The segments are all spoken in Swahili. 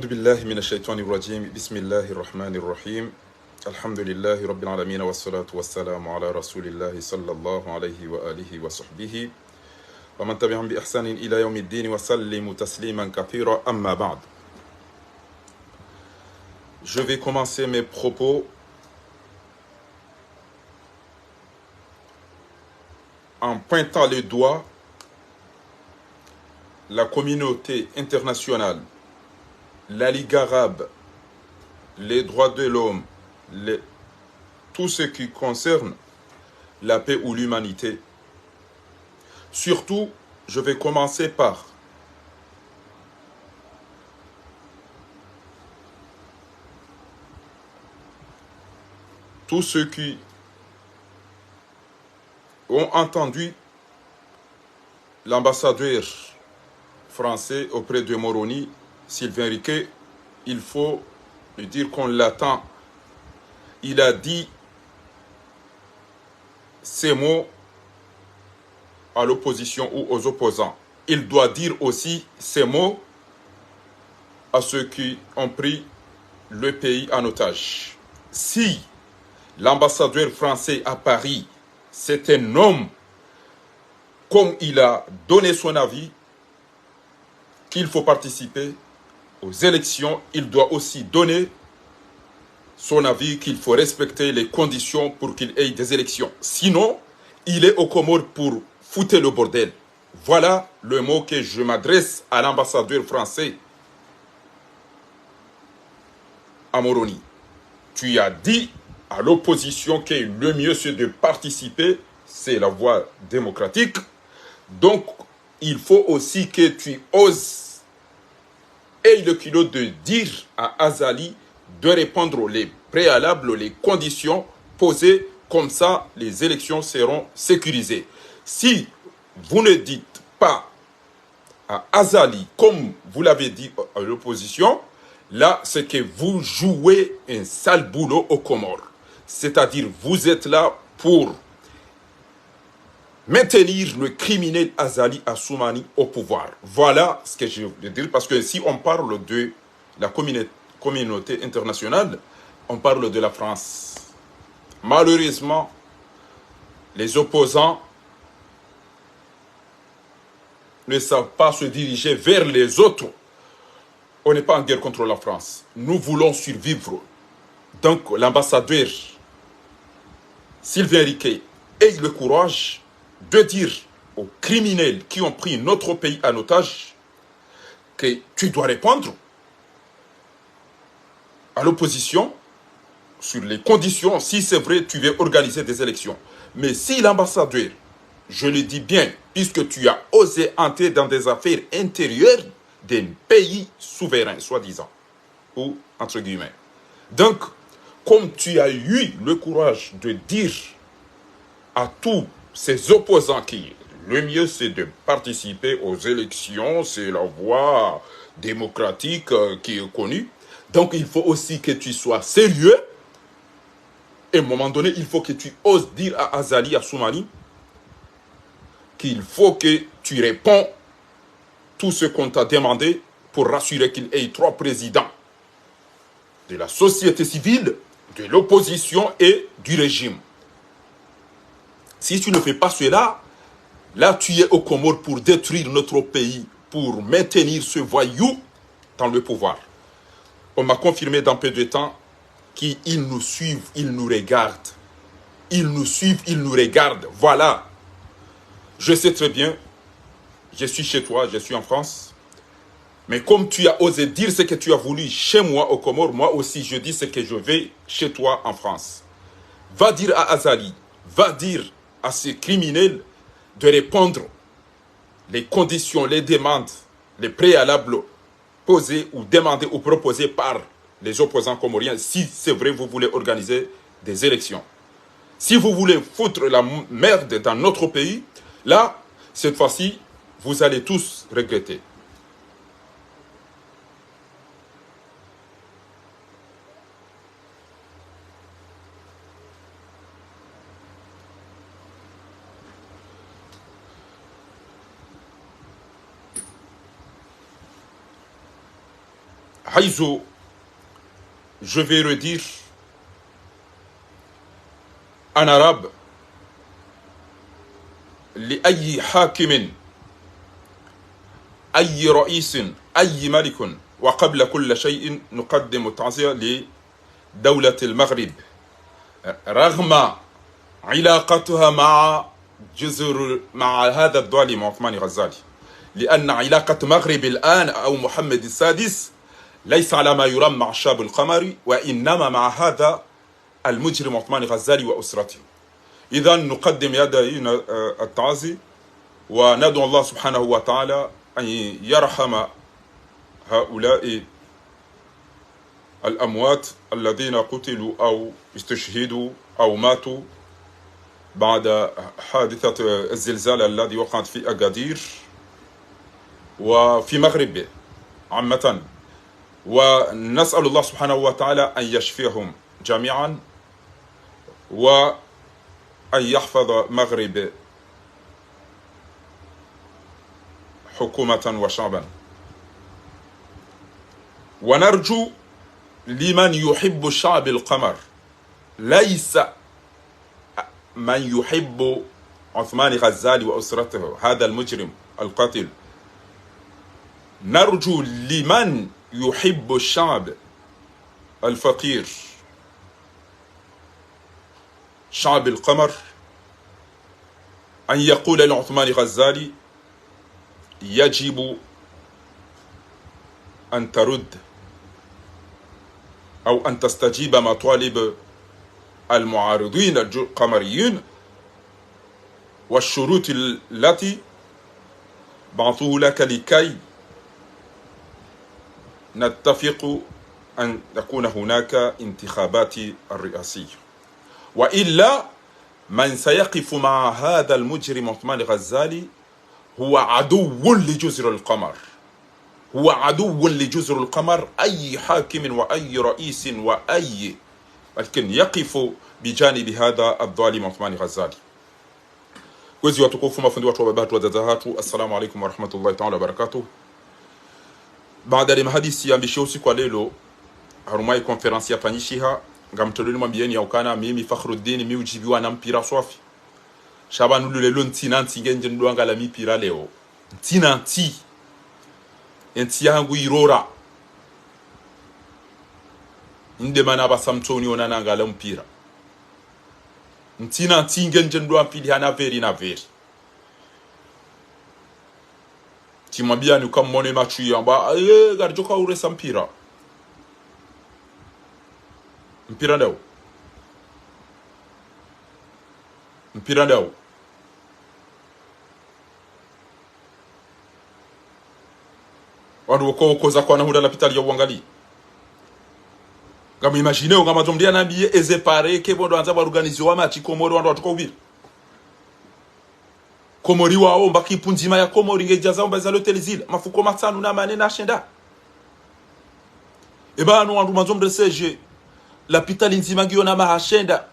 أعوذ بالله من الشيطان الرجيم بسم الله الرحمن الرحيم الحمد لله رب العالمين والصلاة والسلام على رسول الله صلى الله عليه وآله وصحبه ومن تبعهم بإحسان إلى يوم الدين وسلم تسليما كثيرا أما بعد. Je vais commencer mes propos en pointant le doigt la communauté internationale, la Ligue arabe, les droits de l'homme, tout ce qui concerne la paix ou l'humanité. Surtout, je vais commencer par tous ceux qui ont entendu l'ambassadeur français auprès de Moroni, Sylvain Riquet. Il faut lui dire qu'on l'attend. Il a dit ces mots à l'opposition ou aux opposants. Il doit dire aussi ces mots à ceux qui ont pris le pays en otage. Si l'ambassadeur français à Paris, c'est un homme, comme il a donné son avis, qu'il faut participer aux élections, il doit aussi donner son avis qu'il faut respecter les conditions pour qu'il y ait des élections. Sinon, il est aux Comores pour foutre le bordel. Voilà le mot que je m'adresse à l'ambassadeur français à Moroni. Tu as dit à l'opposition que le mieux c'est de participer, c'est la voie démocratique. Donc, il faut aussi que tu oses et le culot de dire à Azali de répondre les préalables, les conditions posées, comme ça les élections seront sécurisées. Si vous ne dites pas à Azali, comme vous l'avez dit à l'opposition, là c'est que vous jouez un sale boulot aux Comores. C'est-à-dire vous êtes là pour maintenir le criminel Azali Assoumani au pouvoir. Voilà ce que je veux dire, parce que si on parle de la communauté internationale, on parle de la France. Malheureusement, les opposants ne savent pas se diriger vers les autres. On n'est pas en guerre contre la France. Nous voulons survivre. Donc l'ambassadeur Sylvain Riquet ait le courage de dire aux criminels qui ont pris notre pays en otage que tu dois répondre à l'opposition sur les conditions, si c'est vrai, tu veux organiser des élections. Mais si l'ambassadeur, je le dis bien, puisque tu as osé entrer dans des affaires intérieures d'un pays souverain, soi-disant, ou entre guillemets. Donc, comme tu as eu le courage de dire à tous ces opposants qui, le mieux c'est de participer aux élections, c'est la voie démocratique qui est connue. Donc il faut aussi que tu sois sérieux. Et à un moment donné, il faut que tu oses dire à Azali Assoumani qu'il faut que tu réponds tout ce qu'on t'a demandé pour rassurer qu'il y ait 3 présidents de la société civile, de l'opposition et du régime. Si tu ne fais pas cela, là tu es aux Comores pour détruire notre pays, pour maintenir ce voyou dans le pouvoir. On m'a confirmé dans peu de temps qu'ils nous suivent, ils nous regardent. Ils nous suivent, ils nous regardent. Voilà. Je sais très bien, je suis chez toi, je suis en France. Mais comme tu as osé dire ce que tu as voulu chez moi aux Comores, moi aussi je dis ce que je vais chez toi en France. Va dire à Azali, va dire à ces criminels de répondre les conditions, les demandes, les préalables posés ou demandés ou proposés par les opposants comoriens, si c'est vrai vous voulez organiser des élections. Si vous voulez foutre la merde dans notre pays, là, cette fois-ci, vous allez tous regretter. Haïzo, je vais redire en arabe, لأي حاكم أي رئيس أي ملك وقبل كل شيء نقدم التعزية لدولة المغرب رغم علاقتها مع هذا الظالم عثمان غزالي، لأن علاقة المغرب الآن أو محمد السادس ليس على ما يرام مع الشاب القمري، وإنما مع هذا المجرم عثمان غزالي وأسرته. إذا نقدم يدينا التعزي وندعو الله سبحانه وتعالى أن يرحم هؤلاء الأموات الذين قتلوا أو استشهدوا أو ماتوا بعد حادثة الزلزال الذي وقعت في أكادير وفي مغرب عامة، ونسأل الله سبحانه وتعالى أن يشفيهم جميعا وأن يحفظ مغرب حكومة وشعبا. ونرجو لمن يحب الشعب القمر، ليس من يحب عثمان غزالي وأسرته هذا المجرم القاتل، نرجو لمن يحب الشعب الفقير شعب القمر أن يقول لعثمان غزالي يجب أن ترد أو أن تستجيب مطالب المعارضين القمريين والشروط التي بعثوه لك لكي نتفق أن تكون هناك انتخابات الرئاسية، وإلا من سيقف مع هذا المجرم عثمان غزالي هو عدو لجزر القمر، هو عدو لجزر القمر. أي حاكم وأي رئيس وأي لكن يقف بجانب هذا الظالم عثمان غزالي. Kwezi watukufu, mafundi watu wa babatu wa dazahatu, assalamu alaikum wa rahmatullahi ta'ala wa barakatuh. Baada ya mahadisi ya mbishio usiku wa lelo harumai konferansi ya fanyishiha ngamtoleni mwambieni ya ukana mimi Fakhruddin mi ujibiwa na mpira swafi Shabanu lelo ntinanti ngenje nduanga la mipira leo ntinanti enti yangu irora inde mana basamtoni onana ngala mpira ntinanti ngenje ndua mpili hana veri na veri timwambia ni ukamone machu yamba garjoka uresa mpira ndao mpira ndao wadu wakoza kwa nahuda la pitali ya uangali ngamu imagineo ngama zomdia nambiye eze pare kebo ndo anza organize wa machi Komori wando watuka ubiri Komori wao mbaki punzima ya Komori ngejaza mbaza lotel zile mafuko matanu na manena ashenda eba anu wandu mazombre seje la pitali nzima giona mahashenda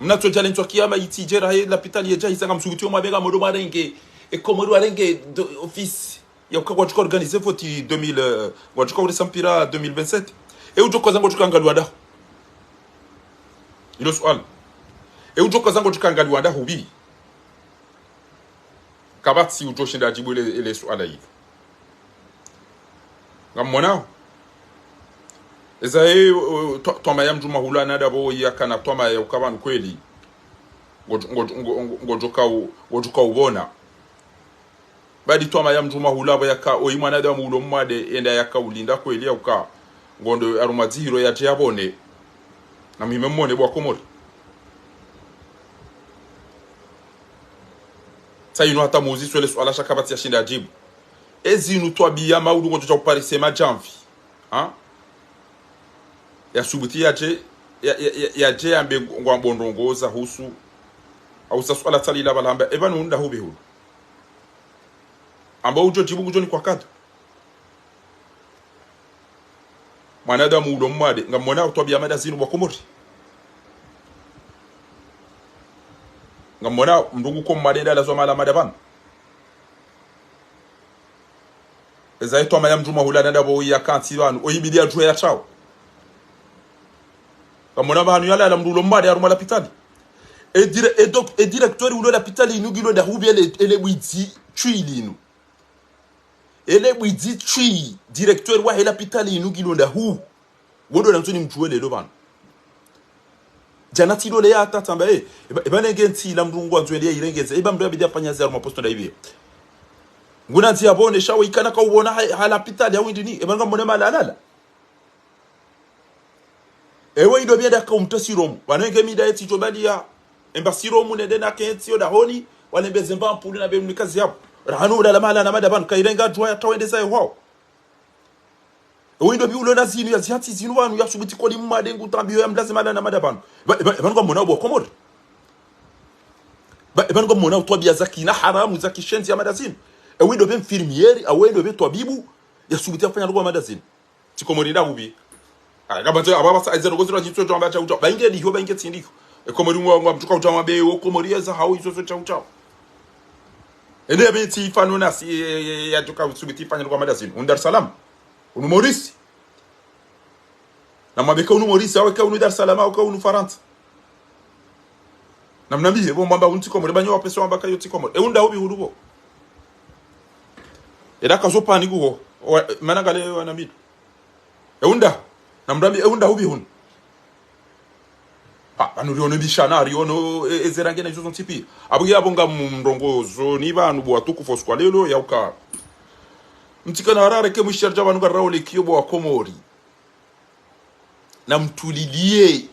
mnato jale ntwa kiyama itijera he la pitali yeja hisanga msugutio mabega modo marenge e Komori warenge office ya kwa chukua organize foti 2000 wachukua ule sampira 2027 e ujoko zango tukangalwa da ilo swali e ujoko zango tukangalwa da hubi kabati ujoshinda jibu ile swala hivi ngamona eza toma ya mjuma hula nada bo yakana toma ya ukabanu kweli ngojoka ubona badi toma ya mjuma hula bo yaka oyimwana da mulo mwade enda yaka ulinda kweli ya uka ngondo arumaziro ya jabone na mimemone bwa Komori sayino hata muzi swele swala shakabati ya shinda jibu ezinu twabia maudu ngojo cha parise majamvi ya subuti ya je ambe ngwambondongoza husu au saswala talila balamba ebanu nda hubi hulu amba ujo jibu ngujo ni kwa kadu mwanadamu ulo mwade ngamona utwabia mada zinu bwa Komori ngamona mndungu ko mwade ndala zo mala madaban zaitwa mayam juma hulana ndabo ya kanti wanu oyibidi ajwe ya chao kamona banu yala la mdulo mbade aruma l'hôpital et directeur ou l'hôpital inugilo da hubi ele bwiti chwilinu ele bwiti chwi directeur wa l'hôpital inugilo da hu wodo na ntoni mtuwele lo banu janati lo le ya tatamba ebane ngenti la mdungu anzwele irengeze mdu abidi afanya zero posto da ibi nguna nti abone shawo ikana ka ubona l'hôpital ya windini ebanga mbone malala ewe ido bieda ka umtasiromu wanenge mida eti jobalia embasiromu nede na kenti yo da honi wale bezemba mpuli na bemni kazi hapo rahanu la mala na madaban kairenga jwa tawendeza yo ewe ido biulo na zinu ya zihati zinu wanu ya subuti koli mmadengu tambio ya mlazi mala na madaban ebango mona bo komori ebango mona utwabia zaki na haramu zaki shenzi ya madazini ewe ido be infirmieri ewe ido be twabibu ya subuti afanya lugwa madazini tikomori da ubi akabanze ababa azero gozira chitso chamba cha uta bainge diho bainge tsindiko ekomori ngwa mtuka utama be okomori eza hawo izo cha uta ende be ti fanu na si ya tuka subiti fanya kwa madazini Dar es Salaam unu Maurice na mabeka unu Maurice awe ka unu Dar es Salaam au ka unu Faransa na mnambi bo mbamba unu tikomori banyo wapeso mbaka yo tikomori unda hobi hurubo eda kazo pani gugo managale wanambi unda na mrambi unda hubi hun anu riono bishana riono ezerange na izo tipi abugi abonga mndongozo ni banu bo atukufu kwa lelo yauka mtikana harare ke musharja banu garawle kiyobo wa Komori na mtulilie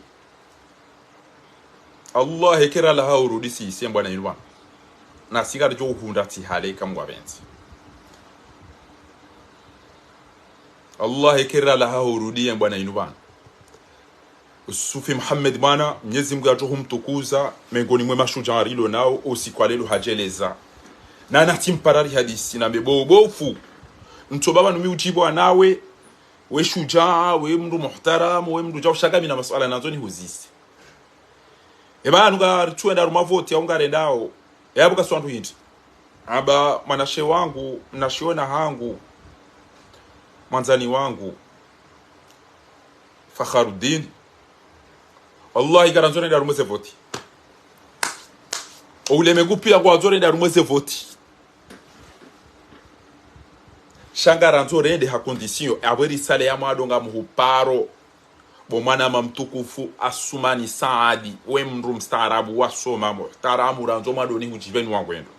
Allah hekera la hauru disi semba na yulwa na sigar jo hunda ti hale kamwa benzi Allah hekera la hauru die bwana yulwa Sufi Muhammad bwana Mwenyezi Mungu atuhu mtukuza miongoni mwa mashujaa rilo nao usiku leo hajeleza na natimparari hadisi na mebobofu ntobaba numi ujibu nawe we shujaa we mndu muhtaram we mndu jaushagami na masuala nazo ni huzisi ebanu ga tuenda rumavoti ya ungare ndao yabuka swandu hindi aba manashe wangu mnashiona hangu manzani wangu Fakharuddin wallahi garanzone nda rumweze voti oule megupia kwa zone nda rumweze voti shangara nzore nde ha condition abweri sale ya mwadonga muhuparo bomana mamtukufu Asumani Saadi we mndu mstaarabu wasoma muhtaramu ranzo madoni hujiveni wangwendo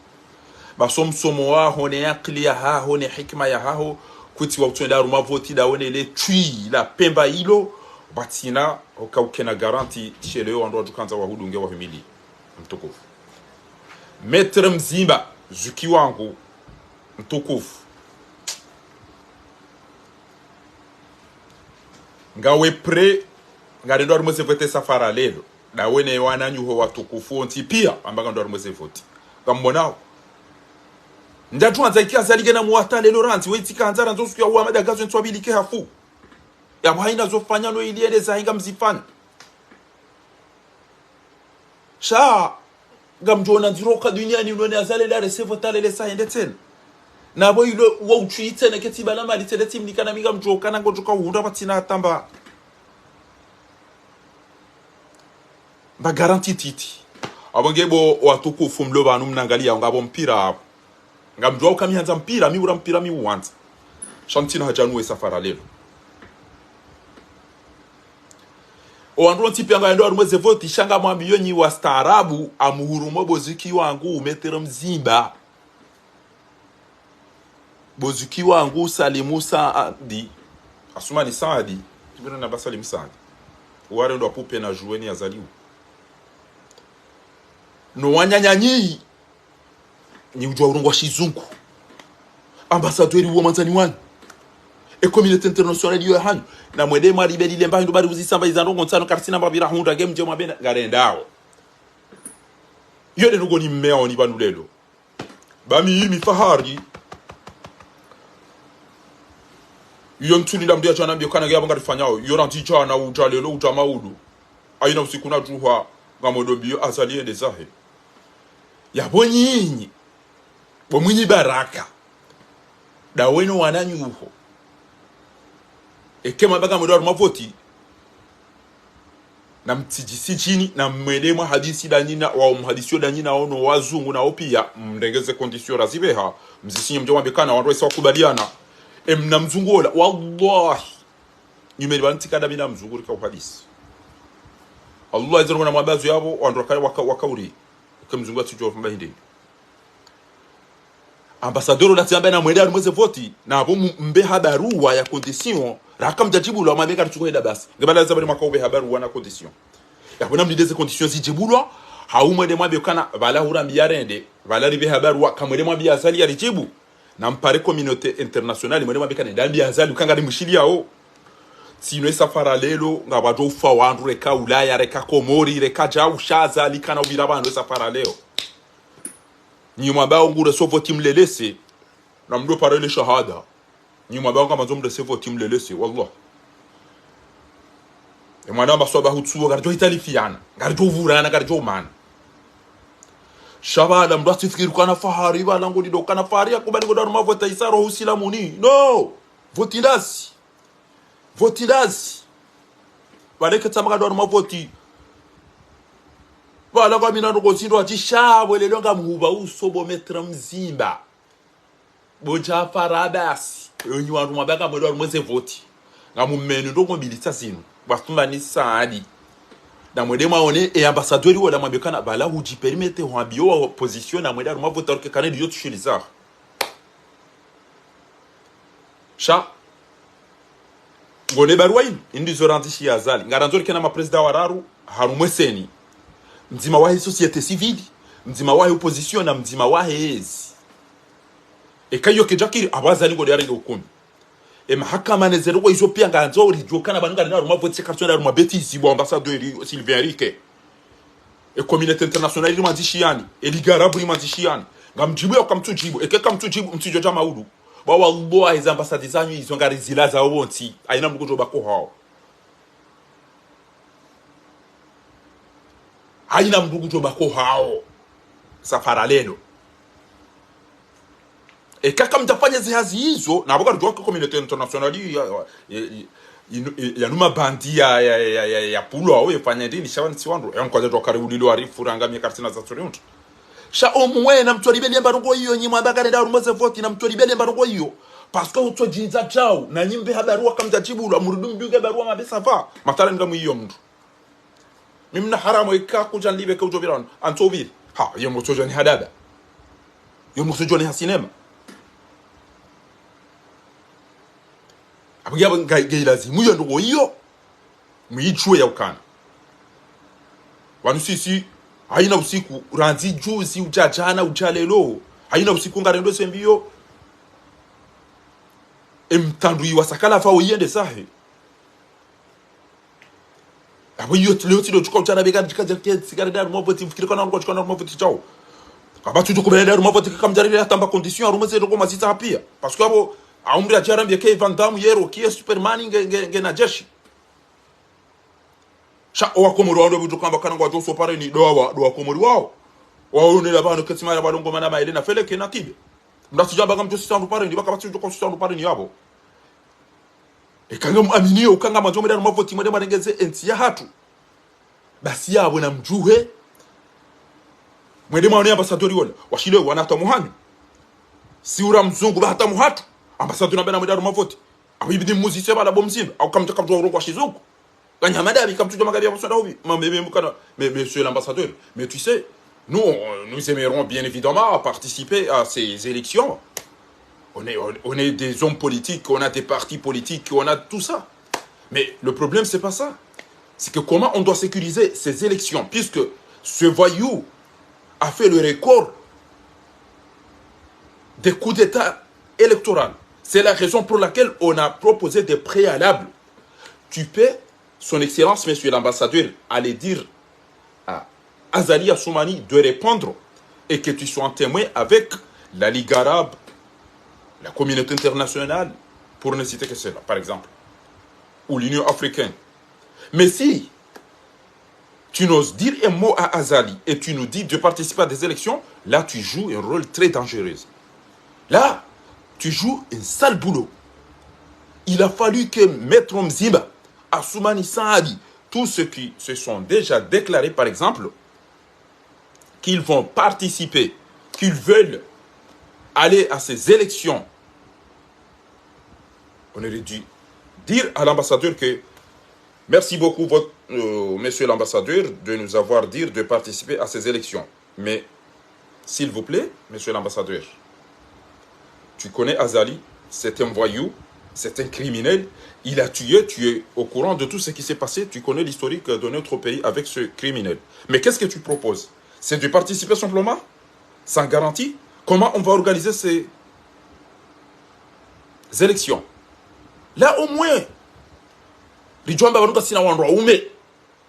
basomsomo wa hone akli ya ha hone hikma ya haho kuti wa utwenda rumavoti daone le tui la pemba hilo batina ukena garanti cheleo ando tukanza wahudunge wa himili mtukufu metre mzimba zuki wangu mtukufu ngawe pre ngari ndo arumweze vote safara lelo da wene wananyuho watukufu onti pia ambanga ndo arumweze vote ngambonao ndatu anzaikia zalige na muata lelo ranti we tikanzara nzo suya wa madagazo ntwabilike hafu ya haina zofanya no iliende zahinga mzifanya sha ngamjona nziroka duniani unone azale la receive tale le saende tena na bo ilo wa uchuite na ketiba la mali tele tim nikana minga mjoka na ngojoka hunda patina tamba ba garanti titi abangebo watukufu mloba numnangalia ngabo mpira ngamjwa ukamianza mpira mi ura mpira mi uwanza shantina hajanu safara lelo oandro ntipi anga ndo arumweze voti shanga mwambiyo nyi wa staarabu amuhurumo boziki wangu umetere mzimba boziki wangu Salimu Saadi Asumani Saadi kibira na Salimu Saadi wale ndo apupe na jueni azaliu no wanyanyanyi ni ujwa urungwa shizungu ambassadeur wa manzani wani e communauté internationale yo hanyu na mwede mari beli lemba ndo bari uzisamba izandongo nsano karsina babira hunda game je mabena garendao yode nugo ni mmeo ni banulelo bami yimi fahari yon tuli ndamdia chana mbio kana gabo ngarifanyao yoranti chana utalelo utamaudu aina usiku na juha ngamodombio azalie ndezahe yabonyinyi bomwinyi baraka da wenu wananyuho ekema baga mudar mavoti na mtijisi chini na mwelema hadisi danina wa mhadisio danina ono wazungu na opia mrengeze condition razibeha mzisinye mjoma bekana wandu wesa wakubaliana mna mzungola wallahi nyumeli bantika da bina mzunguri ka hadisi Allah izero na mabazu yabo wandu wakauri kemzungu atijo mbahinde ambassadeur la tiamba na mwenda mweze voti na abo mbe habarua ya condition rakam jajibu lo mabeka tukoenda basi ngabala zabali makaube habarua na condition ya bona mdeze conditions zijibulwa haumwe de mwabe kana bala hurambi yarende bala ribe habarua kamwe de mwabe azali ya rijibu na mpare communauté internationale mwede mwabe kana ndambi azali ukanga de mushili yao sino safara lelo ngabado ufa wandu reka ulaya reka komori reka jau shaza likana ubira bando safara leo nyuma bao ngure so voti mlelese na mdo parele shahada nyuma bao kama zomde se voti mlelese wallah e mwana ba soba hutsuwa garjo italifiana garjo vurana garjo man shabala mdo atifikiru kana fahari bala ngodi do kana fahari akubali godar mavota isaro usilamuni no voti ndasi baleke tsamaka do mavoti bala kwa mina ndo sindo atishabo lelo ngamuba usobo metra mzimba bonja farabasi onyu wantu mabaka mwedo mweze voti ngamumenu ndo mobilita sino basumba ni saadi na mwede maone e ambassadeur wala mabekana bala huji permete ho abio wa position na mwede ma voteur ke kanedi yotu shilizar sha ngone barwain indi zorantishi yazali ngaranzori kana ma president wararu harumweseni mzima wahe société civile mzima wahe opposition na mzima wahe ezi ekayo kejakiri abazali ngo yarenga ukumi mahakama nezero ko izo pia nganzo rijokana banunga na ruma vote carte na ruma betisi bo ambassadeur Sylvain Riquet communauté internationale iri manzishiani eligarabu iri manzishiani ngamjibu yakamtujibu ekeka mtujibu mtijo jama udu ba wallahi za ambassade zanyu izo ngari zilaza obonti aina mkujo bako hao haina mbugujo bako hao safara lelo kaka mtafanya zihazi hizo na aboka rujwa communauté internationale ya numa bandi ya pulo awe yafanya ndini shawani siwandu yankwaza tokare ulilo arifu rangamia kartina za tsoriuntu sha omwe na mtwalibe lemba rongo hiyo nyima bagane da rumoze voti na mtwalibe lemba rongo hiyo parce que utwa jinza chao na nyimbe habarua kamtajibu la murudum biuge barua mabesa va matala ngamu hiyo mtu mimi na haramu ikakuja libe ka ujobiran antovir ha yomo tojani hadada yomo tojani hasinema abagaba ngailazi muyo ndo hiyo muichwe ya ukana wanu sisi haina usiku ranzi juzi ujajana ujalelo haina usiku ngarendo sembiyo emtandui wasakala fa uyende sahi abo yo leo tido chukwa uchana bega jikaje sigara dar mo voti fikiri kana ngo chukana mo voti chao kabatu to kubela dar mo voti kamjarire atamba condition arumaze ndo masita pia parce que abo aumri ajarambia ke Van Damme yero ki Superman nge na jeshi sha o akomoro ndo bujo kamba kana ngo so pare ni do akomoro wao waone la bano ketima ba longo mana maile na fele ke na tibe ndasujaba ngam to sitandu pare ni bakabatu to sitandu pare ni yabo ekanga muamini ukanga manjome dar mavoti mwede marengeze enti ya hatu basi yabo na mjuhe mwede maone ambassadeur wala washile wanata muhanyu si ura mzungu ba hata muhatu ambassadeur nabena mwede dar mavoti abibidi muzisi bala bomzimba au kamtaka mjoro kwa shizuku kanya madabi kamtuja magabi ya sonda ubi mame mukana mais monsieur l'ambassadeur mais tu sais nous aimerons bien évidemment participer à ces élections. On est des hommes politiques, on a des partis politiques, on a tout ça. Mais le problème, c'est pas ça. C'est que comment on doit sécuriser ces élections, puisque ce voyou a fait le record des coups d'État électoraux. C'est la raison pour laquelle on a proposé des préalables. Tu peux, son Excellence, Monsieur l'ambassadeur, aller dire à Azali Assoumani de répondre et que tu sois en témoin avec la Ligue arabe, la communauté internationale, pour ne citer que cela, par exemple, ou l'Union africaine. Mais si tu n'oses dire un mot à Azali et tu nous dis de participer à des élections, là tu joues un rôle très dangereux. Là, tu joues un sale boulot. Il a fallu que Maître Mzimba, Assoumani Saadi, tous ceux qui se sont déjà déclarés, par exemple, qu'ils vont participer, qu'ils veulent aller à ces élections, on aurait dû dire à l'ambassadeur que merci beaucoup, monsieur l'ambassadeur, de nous avoir dit de participer à ces élections. Mais, s'il vous plaît, monsieur l'ambassadeur, tu connais Azali, c'est un voyou, c'est un criminel, il a tué, tu es au courant de tout ce qui s'est passé, tu connais l'historique de notre pays avec ce criminel. Mais qu'est-ce que tu proposes? C'est de participer simplement, sans garantie? Comment on va organiser ces élections? Là, au moins, les gens vont nous wandwa ume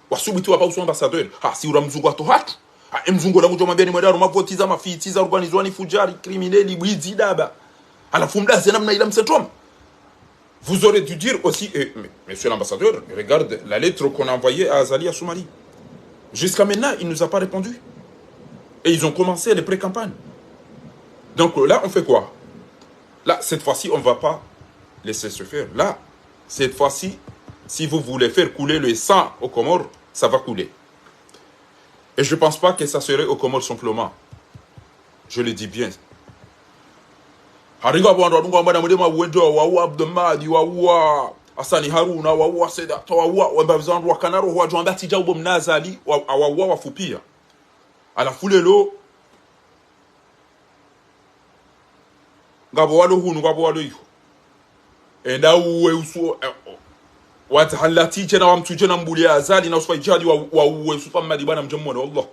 wasubiti wapa uso ambassadeur si ura mzungu ato hatu mzungu la mujoma beni mwedaro mavotiza mafitiza organizwani fujari crimineli bwizi daba alafu mdaze namna ila msentoma. Vous aurez dû dire aussi, monsieur l'ambassadeur, regarde la lettre qu'on a envoyée à Azali Assoumani. Jusqu'à maintenant, il ne nous a pas répondu. Et ils ont commencé les pré-campagnes. Donc là, on fait quoi? Là, cette fois-ci, on ne va pas laisser se faire. Là, cette fois-ci, si vous voulez faire couler le sang aux Comores, ça va couler. Et je ne pense pas que ça serait aux Comores simplement. Je le dis bien. Haringa bwanda dunga mbana mudema wedo wa Abdulmadi wa Asani Haruna wa Seda wa wabazandu wa Kanaro wa Jwamba tija ubo mnazali wa wafupia alafu lelo ngabo walo hunu ngabo walo yu enda uwe usu wata halati jena wa mtuje na mbuli Azali na uswa ijadi wa uwe usufa mmadi bana mjemone wallah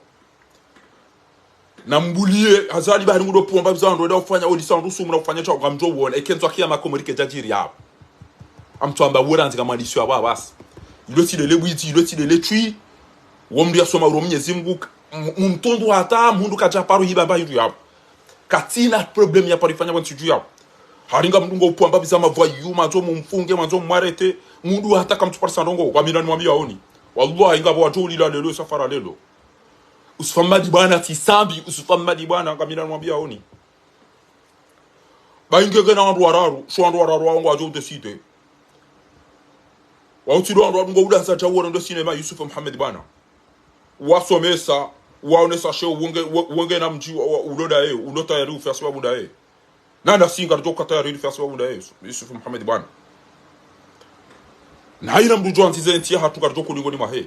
na mbulie Azali bari ngudo pomba bizando da ufanya audition rusumu na ufanya cha ngamjo wona ekenzo akia makomorike jajiri yabo amtwamba woranzi kamalisho aba basi iloti de lebwiti iloti de letui womri asoma uromunye zimgu mumtondo hata mundu kaja paru hibamba hiru yabo katina problem ya parifanya wantu juu yabo haringa mdungo upomba bizama voyu manzo mumfunge manzo mwarete mundu hata kamtuparisa ndongo kwa minani mwambia oni wallahi ngabo wajuli la lelo safara lelo usufamadi bwana tisambi usufamadi bwana ngamina mwambia oni baingege na wandu wararu so wandu wararu wangu ajo decide wa utido wandu ngo udansa chawo ndo sinema Yusuf Muhammad bwana wasomesa waonesa show wonge na mji uloda ulota ya rufu aswa bunda nanda singa joka tayari rufu aswa bunda Yusuf Muhammad bwana na haina mdujo antize ntia hatu karjoko lingoni mahe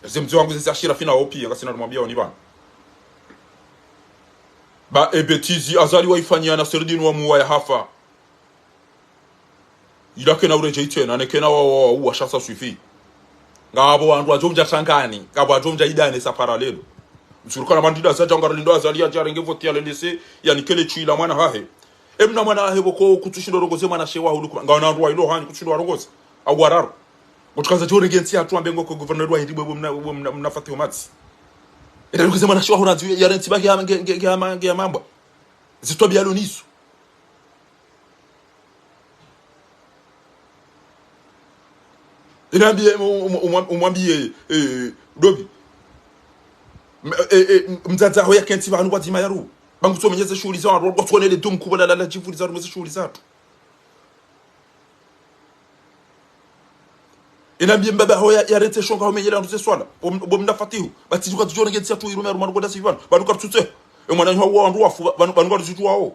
zemzo wangu zishira fina opi ngasina namwambia oni bana ba ebetizi Azali waifanyia na Serdini wa muwa ya hafa ilake na ureje itena nekena wa shasa suifi ngabo wandu ajomja changani ngabo ajomja idane sa paralelo msurukana mandida zaja ngaralindo Azali ya jarenge votia lelese yani kele chila mwana hahe emna mwana hahe boko kutushindo rogoze mwana shewa huluku ngana ndwa ilo hani kutushindo rogoze awararu mutukaza jore gensi atu ambengo ko governor wa hidibwe mnafati umati ila kusema na shwa huranzi ya renti baki ya mambo zitobya loniso inambie umwambie dobi mzaza hoya kenti vanhu kwa dzima yaru bangu tsomenyeze shughuli za watu watwonele dum kubala la jivuli za rumeze shughuli zatu inambie mbaba hoya yarete shonga homenyela nduze swala bomna fatihu batijuka tujone ngetsi atu irume rumana ngoda sivan banuka tutse emwana nyo wa ndu wafu banuka tutu wao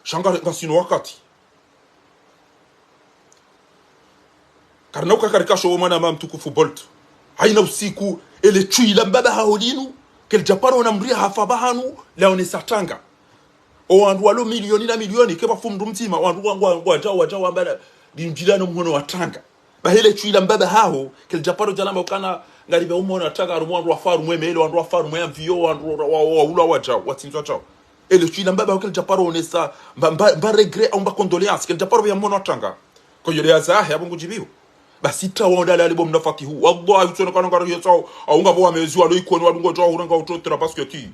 shanga ngasino wakati karna ukakarika show mwana mama mtukufu Bolt haina usiku ele chui la mbaba haolinu kel japano na mria hafa bahanu laone satanga o wandu walo milioni na milioni keba fumdu mtima wandu wangu wajawa mbala dinjilano mhono watanga bahele chuila mbaba hao kel japaro jalamba ukana ngalibe umona taka rumwandu wafaru mwemele wandu wafaru mwemvio wandu wa ula waja watinzwa chao ele chuila mbaba kel japaro onesa mba regret au mba condoléance kel japaro ya mona watanga ko yole azahe abungu jibiu basi tawonda la libo mnafati hu wallahi tsona kana ngaro yetsao aunga bo amezi walo ikoni wadungo jawo uranga utotera basket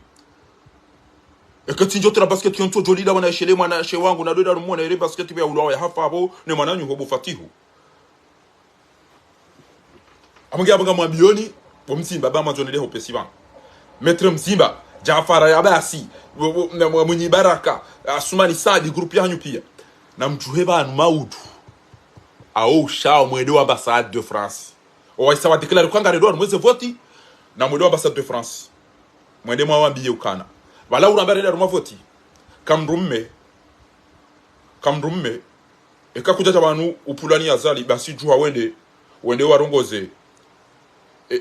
ekati njotera basket yonto jolida wana shele mwana she wangu na doda rumona ile basket ya ulawa ya hafa abo ne mwananyu hobo fatihu amungi abanga mwambioni bomsimba ba mazonele ho pesiban Maître Mzimba Jafara ya basi mwenye baraka Assoumani Saadi groupe yanyu pia na mjuhe banu maudu ao shao mwende wa ambassade de France o isa wa declare kwanga redo mweze voti na mwende wa ambassade de France mwende mwa wambiye ukana wala urambare redo mwa voti kamrumme eka kujaja banu upulani azali basi juha wende warongoze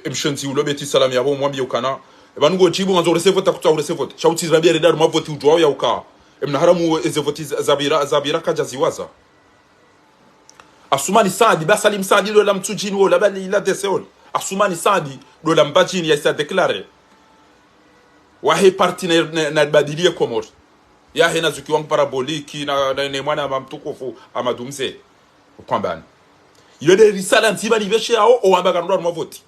mshenzi ulobeti salami yabo mwambiye ukana banu go jibu nganzo resevota kuta resevota shauti rabia redo mwa voti ujwa ya uka emna haramu ezevoti zabira kajaziwaza Asumani Sadi basalim Sadi do la mtujini wo la bali la deseol Asumani Sadi do la mbajini ya isa déclaré wahe partenaire na badilie komor ya hena zuki wangu paraboliki na ne mwana mamtukufu amadumze kwambani yode risala ntiba libeshe ao o ambaga ndo mo voti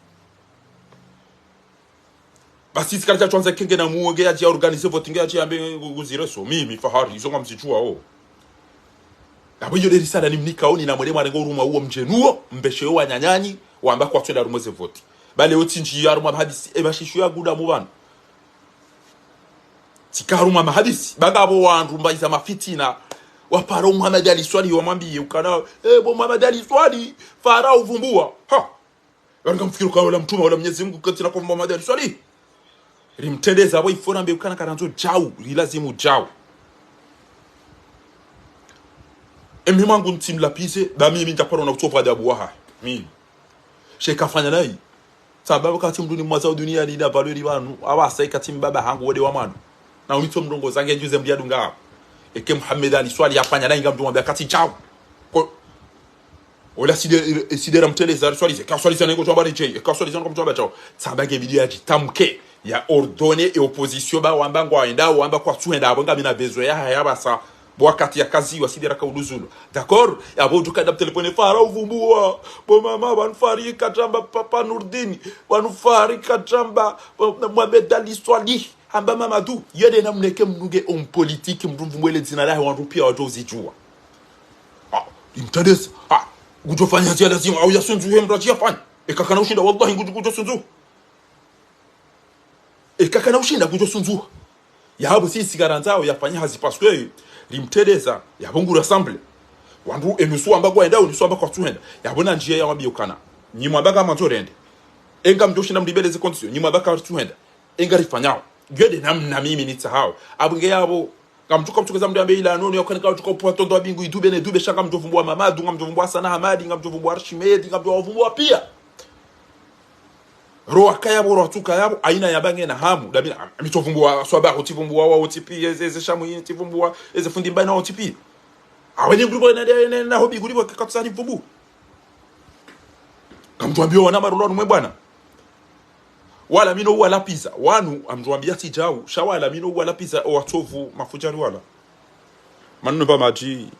basi sikalicha chwanza kenge na muoge ya organiser voting ya ambe guzireso mimi fahari izo ngamsichua o abo yode risala ni mnikaoni na mwele mwarengo uruma uo mjenuo mbeshe wa nyanyanyi wamba kwa twela rumoze voti bale otinji ya ruma hadisi ebashishu ya guda mubana tikaruma mahadisi bagabo wandu mbaiza mafitina waparo Muhammad Ali Swali wamwambie ukana bo Muhammad Ali Swali fara uvumbua ha wanga mfikiru kwa wala mtuma wala Mwenyezi Mungu katina kwa Muhammad Ali Swali rimtendeza abo ifona mbe ukana karanzo jau lilazimu jau emi mwangu ntim lapise ba mimi nitaparo na kutofa adabu waha mimi sheka fanya nai sababu kati mduni mwaza dunia ni na valori banu awasa ikati mbaba hangu wode wa manu na unito mrongo zange juze mbiadu nga eke Muhammad Ali Swali afanya na inga mdumwambia kati chao ola sidera mteleza Swali ka Swali sana ngo chobari je ka Swali sana ngo chobari chao sabage bidia jitamke ya ordonner et opposition ba wamba ngo aenda wamba kwa tuenda abonga mina bezo ya haya basa wakati ya kazi wasidera ka uluzulu d'accord yabo tukada telefone fara uvumbua bo mama banfari katamba papa Nurdin banfari katamba Muhammad Ali Swali amba Mamadou yede na mneke mnuge on politique mvumwele zina la wandu pia watu zijua imtadesa gujofanya zia lazima au yasunzu mrajia fanya ekakana ushinda wallahi gujosunzu ekakana ushinda gujosunzu yabo sisi garanzao yafanya hazi parce que limtedeza yabungu rassemble wandu enusu ambagwa enda unisu ambakwa tuenda yabona njia ya wabiukana nyimwa baga mantorende enga mjoshinda mdibeleze condition nyimwa baga tuenda enga rifanyao gede namna mimi nitsahao abunge yabo ngamtuka mtukeza mdambe ila noni yokanika tuka poato ndo bingu idube ne dube shaka mjovumbwa Mamadu ngamjovumbwa sana Hamadi ngamjovumbwa Arshimedi ngamjovumbwa pia roa kaya boro tuka yabo aina ya bange na hamu dabina mitovumbwa swaba utivumbwa wa utipi eze shamu yitivumbwa eze fundi mbana utipi awenye grupo na hobi gulipo katsani vumbu ngamtuambia wana marulonu mwe bwana wala mino wala pizza wanu amjwambia tijau shawala mino wala pizza o watovu mafujari wala manno ba maji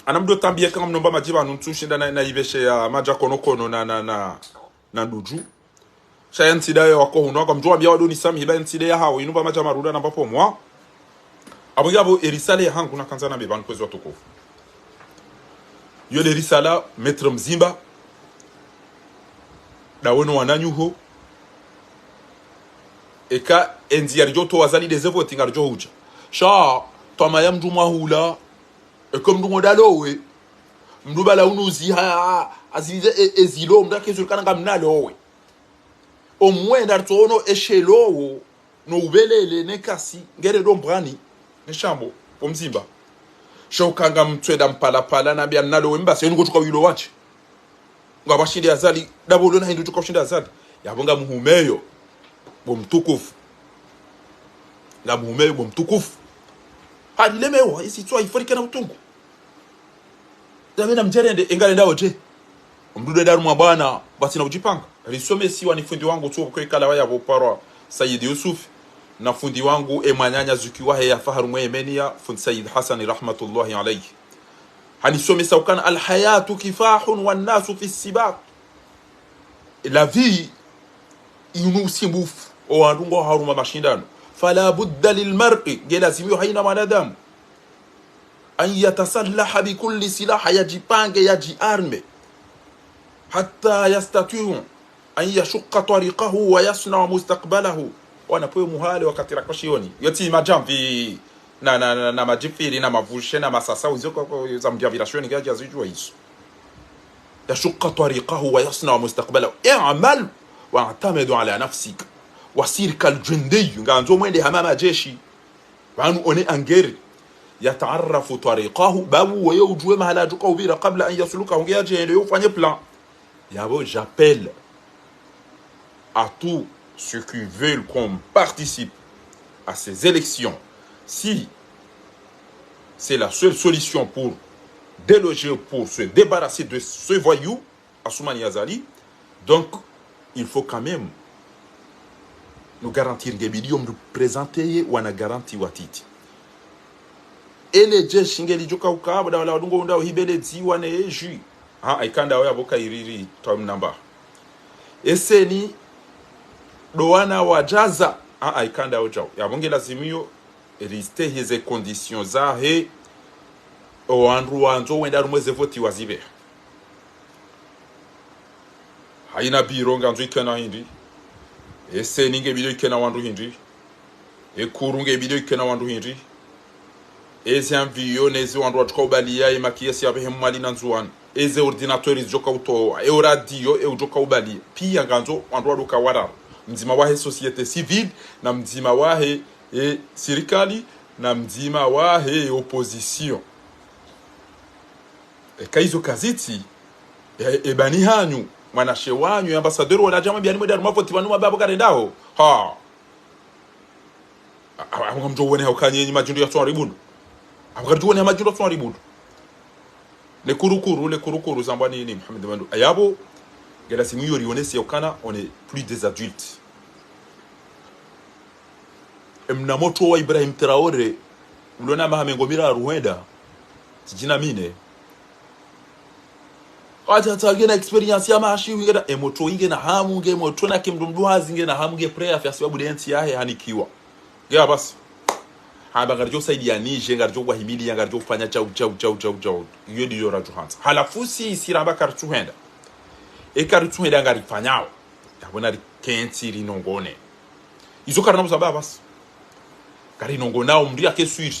anamdo tambia kama mnomba maji banu ntushinda na ibeshe ya maja kono na nduju shayanti dayo wako huno kwa mjwambia wadoni sami hiba ntide ya hao inuba maja maruda na papo mwa abugabo erisale hangu na kanzana be bankwezi watukufu yole risala metre mzimba dawono wananyuho eka enzi yarjoto wazali de voting arjo huja sha toma ya mdu mahula ekom ndu dalowe mdu bala unuzi ha azize ezilo mdake zulkana ngamnalowe omwenda tono eshelowo no ubelele nekasi ngere dombrani neshambo pomzimba shokanga mtweda mpala na bya nalowe mbase yongo tuka wilo wache ngabashindi azali dabolo na hindu tukoshinda azali yabonga muhumeyo bomtukufu la muhumeyo bomtukufu hadi lemewa isi twa iforika na utungu zamena mjerende engale ndawo je mdude daru mabana basi na ujipanga risome si wani fundi wangu tu kwa kala waya boparwa Sayyid Yusuf na fundi wangu emanyanya zukiwa ya faharu mwemenia fundi Sayyid Hassan rahmatullahi alayhi hanisome saukana alhayatu kifahun wan nasu fi sibaq la vie inusimbufu o andungo haruma mashindano fala budda lil mar'i gelazimi haina manadamu an yatasallaha bi kulli silah yajipange yajiarme hatta yastati'u an yashqa tariqahu wa yasna mustaqbalahu wana poe muhale wakati rakoshioni yati majamvi na majifiri na mavushe na masasa uziko za mjavirasyon ni gaji azijua hizo yashqa tariqahu wa yasna mustaqbalahu i'mal wa'tamidu ala nafsik wasir kal jundi nganzo mwende hamama jeshi banu one angeri yataarrafu tariqahu babu wayo ujue mahala juka ubira kabla an yasluka ungeaje ndio ufanye plan yabo j'appelle à tous ceux qui veulent qu'on participe à ces élections. Si c'est la seule solution pour déloger, pour se débarrasser de ce voyou, Assoumani Azali, donc il faut quand même nous garantir des millions de présenter ou à garantie watiti. Et les gens qui ont dit dans la Lungo ou Hibele Ziwane et Ju, ah, I can't avoka iriri tom number. Et c'est ni doana wajaza, ah, I can't avoka. Yabonge lazimio reste hizi conditions za he oandu wanzo wenda rumweze voti wazibe. Haina biro nganzo ikena hindi. Ese ninge bido ikena wandu hindi. Kurunge bido ikena wandu hindi. Eze envio neze wandu watukaubaliya imakiesi ya behe mwali na nzuwan. Eze ordinatori joka utoa. Radio ujoka ubaliya. Pia nganzo wandu waduka wararu. Mzima wahe societe civile na mzima wahe serikali na mzima wahe opposition. Kaizo kaziti bani hanyu mwanashe wanyu ambassadeur wala jama byani mweda rumavoti banu mababo karendao ha abamjo wone hakanye nyima jindo ya tswari bundu abakati wone majindo tswari bundu le kurukuru zambani ni Mohamed Bandu ayabo gela simu yonesi yakana on est plus des adultes. Mnamoto wa Ibrahim Traore ulona mahamengo Rwanda sijina mine acha tagena experience ya mashi wingena emoto inge na hamu nge moto na kimdumduhazi nge na hamu nge prayer ya sababu denti yahe hanikiwa gea basi haba garjo saidi ya nije garjo kwa himili garjo kufanya chau iyo ndiyo raju hansa halafusi isiramba kartuhenda kartuhenda ngarifanyao yabona kenti rinongone izo karana musaba basi kari nongo nao mria keswiri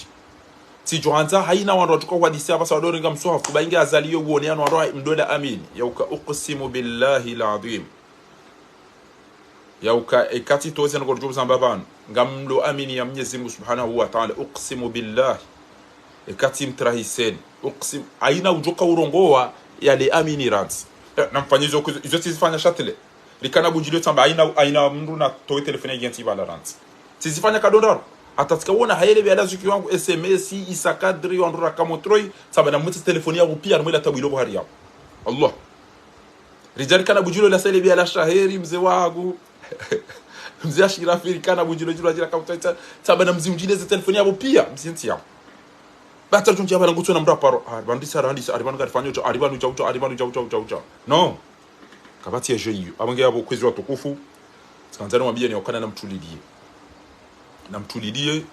si johanza haina wandu watuka kwa disi abasa wadori nga msuha kubainge azaliyo uone anu wandu mdola amini yauka uqsimu billahi l'azim yauka ekati toze ngo jobu zambabanu ngamlo amini ya Mwenyezi Mungu Subhanahu wa Ta'ala uqsimu billahi ekati mtrahisen uqsim aina ujoka urongoa yale amini rats namfanyizo izo sizifanya shatele likana bunjilio tamba aina mndu na towe telefone yenti bala rats sizifanya kadondaro atatika wona hayele bya lazuki wangu SMS isakadri ondura kamotroi sabana muti telefoni yangu pia mwela tabilo buhari yao Allah rijali kana bujilo la sele bya la shaheri mzee wangu mzee ashirafiri kana bujilo jilo ajira kautata sabana mzimjine za telefoni yangu pia msinti yao bata tunji abana nguto na mraparo bandisa aribanu garifanya ucho aribanu chaucho no kabati ya jeyu abange yabo kwezi wa tukufu tsanzana mwambie ni wakana na mtulidie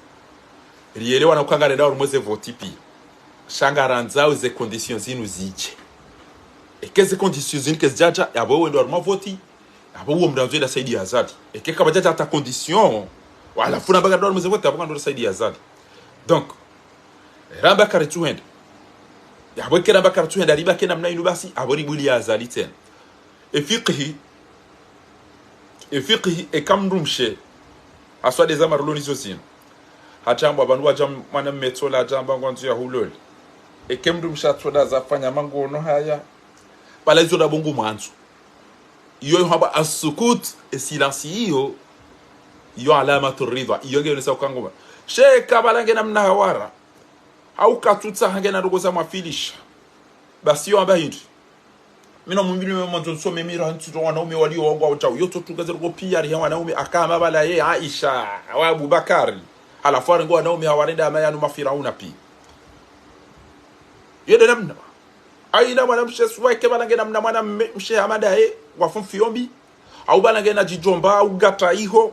rielewa na ukangare dawo rumweze voti pia shangaranzao ze conditions zinu ziche ekeze conditions zinu kezijaja yabo wendo aruma voti yabo uo mdanzo ila saidi ya zadi ekeka bajaja ata condition wala funa baga dawo rumweze voti yabo ndo saidi ya zadi donc ramba karituenda yabo kera ramba karituenda riba kena mna inu basi abo ribuli ya zadi tena fiqhi ekamrumshe aswa des amarloni zozino hachamba abantu wajam mwana metsola hachamba ngwanzu ya huloli ekemndu mshatsola zafanya mangono haya bala izo da bongo mwanzo iyo haba asukut silence iyo alamatu ridha iyo ngenesa ukangoma sheka balange namna hawara au katutsa hangena rugoza mafilisha basi yo abahindi mina mumbili mwanzo so memira ntito wanaume walio wangu au chao yoto tugaze rugo pia ri wanaume akama bala ye Aisha wa Abubakari alafu ngo wanaume hawarenda amayanu mafirauna pia yede namna aina mwana mshesweke balange namna mwana mshe amada wafumfiombi au balange na jijomba au gata iho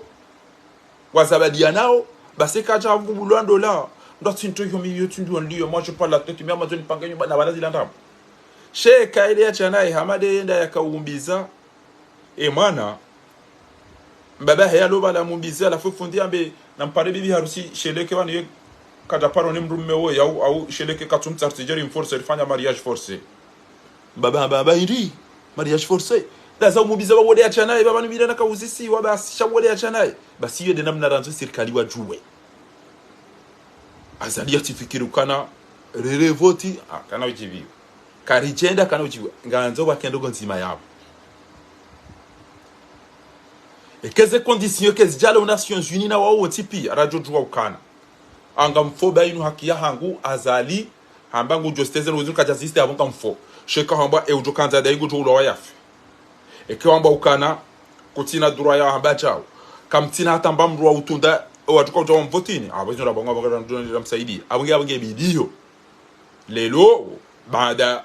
wazabadia nao basi kaja ngubulando la ndo tinto yo mi yotu ndio ndio moi je parle la tête mais amazoni panganyo na balazi landam sheka ile ya chanai hamade enda yakaumbiza mwana mbaba haya lo bala mumbiza la fufundi ambe nampare bibi harusi sheleke bani kada paro ni mrume wewe au sheleke katumta artijeri force ilifanya mariage forcé baba iri mariage forcé daza umubiza wode achanaye baba nibira na kauzisi wa basi shawode achanaye basi yede namna ranzo serikali wajue azali atifikiri ukana rerevoti kana ujibiwa karijenda kana ujibiwa nganzo bakendo nzima yabo ekeze condition kezi jala aux Nations Unies na wao tipi radio jua ukana anga mfoba inu haki ya hangu azali hambangu justeze n'uzu kajaziste abonga mfo sheka hamba e ujo kanza daigo jo ulo yafi eke hamba ukana kutina dura ya hamba chao kamtina hata mbamru wa utunda watuka ujo mvotini abazo na bonga bonga ndo msaidi abonge bidio lelo baada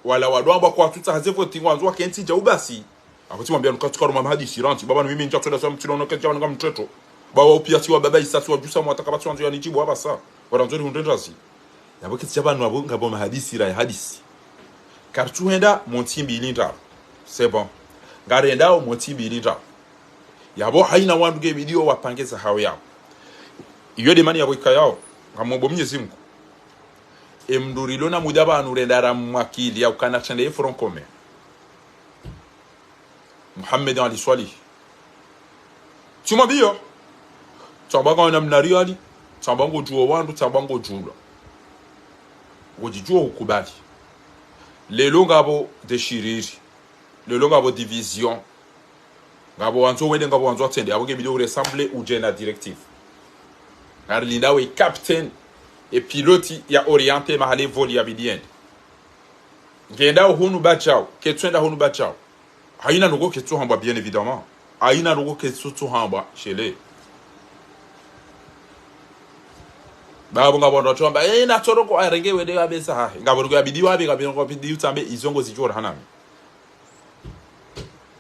wala wadwamba kwa tuta hazevo tingwa nzwa kenti ja ubasi akoti mwambia nukatuka roma hadisi ranti baba mimi nja twenda samu tino noke jana ngam mtoto baba upiati wa baba isatu wa jusa mwataka batu wanzo yanijibu hapa saa waranzori hundendazi yabo kiti chabanu abo ngabo mahadisi ra hadisi kartu henda montimbi ilinda c'est bon ngarenda montimbi ilinda yabo haina wandu ge video wapangeza hao yao iyo de mani yabo ikayao ngamombo Mwenyezi Mungu emdurilo na mudaba anurendara mwakili ya ukana chande front commun Muhammad Ali Swali tumabio tabaga na mnariali tabango juo wandu tabango jula wojijua ukubali lelo ngabo deshiriri lelo ngabo division ngabo wanzo wende ngabo wanzo atende aboge video ressemble ujena directive Arlinda we captain et pilote ya orienté mahale voli ya bidiende ngenda hunu bachao ketwenda hunu bachao haina nugo ketso hamba bien évidemment haina nugo ketso hamba shele babo ngabo ndo chomba na choroko arenge wede abesa ha ngabo ngo abidiwa abe ngabo bidiwa tambe izongo zijora hanami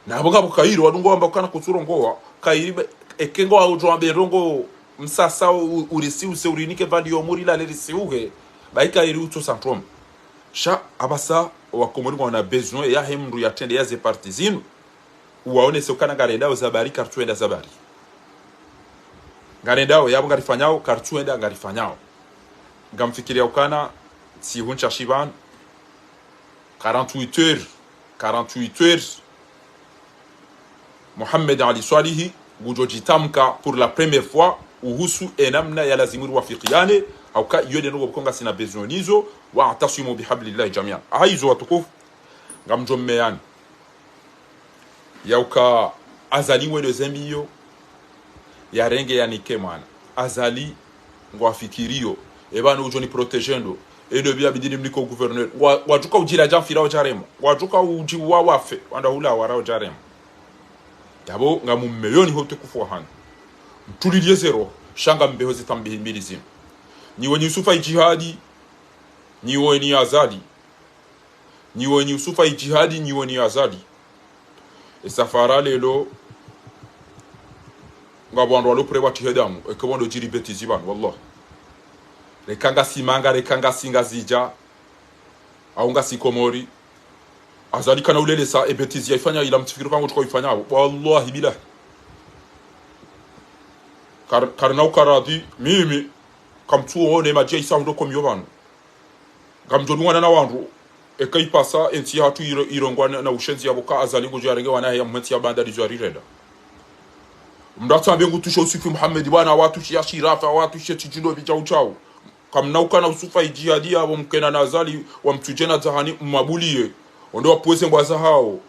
na bonga bukairo wadungo amba kana kutsuro ngowa kairi ekengo aujo ambe rongo msasa urisi useurinike valio muri la lerisi uge baika iri uto syndrome sha abasa wakomori wana besoin ya hemru ya tende ya ze partizinu uwaone sokana garenda zabari kartuenda zabari garenda yabo ngarifanyao kartuenda ngarifanyao ngamfikiria ukana si huncha shiban 48 heures Muhammad Ali Swalihi gujojitamka pour la première fois uhusu enamna ya lazimuru wafikiane au ka yode no konga sina besoinizo wa atasimu bihablillahi jami'an aizo watukufu ngamjommeani yauka azali wele zembiyo ya renge ya nike mwana azali ngwafikirio ebana ujoni protegendo edo bia bidini mliko gouverneur wajuka ujira jamfira ojaremo wajuka uji wafe wanda hula wara ojaremo yabo ngamummeyoni hote kufwa hana mtulilie zero shanga mbeho zitambihi mbili zinu niwe ni Yusufa ijihadi niwe ni azali niwe ni Yusufa ijihadi niwe ni azali esafara lelo ngabwandu walo prewa tihedamu ekebondo jiribeti ziban wallah rekanga simanga rekanga singa zija aunga sikomori azali kana ulele sa ebetizi yaifanya ila mtifikiru kangu tuko ifanya wallahi billah karna ukaradi mimi kamtuo ne maji isa ndo komyo banu gamjodungana na wandu ekaipasa enti hatu irongwa na ushenzi yaboka azali ngo jarenge wana ya mmenti ya banda dijari reda mdata mbengu tusho usiku Muhammad bwana watu ya shirafa watu tijindo bijau chao kamnauka na usufa ijihadi abo mkena na azali wa mtujena zahani mmabulie ondo wapoze mbwaza hao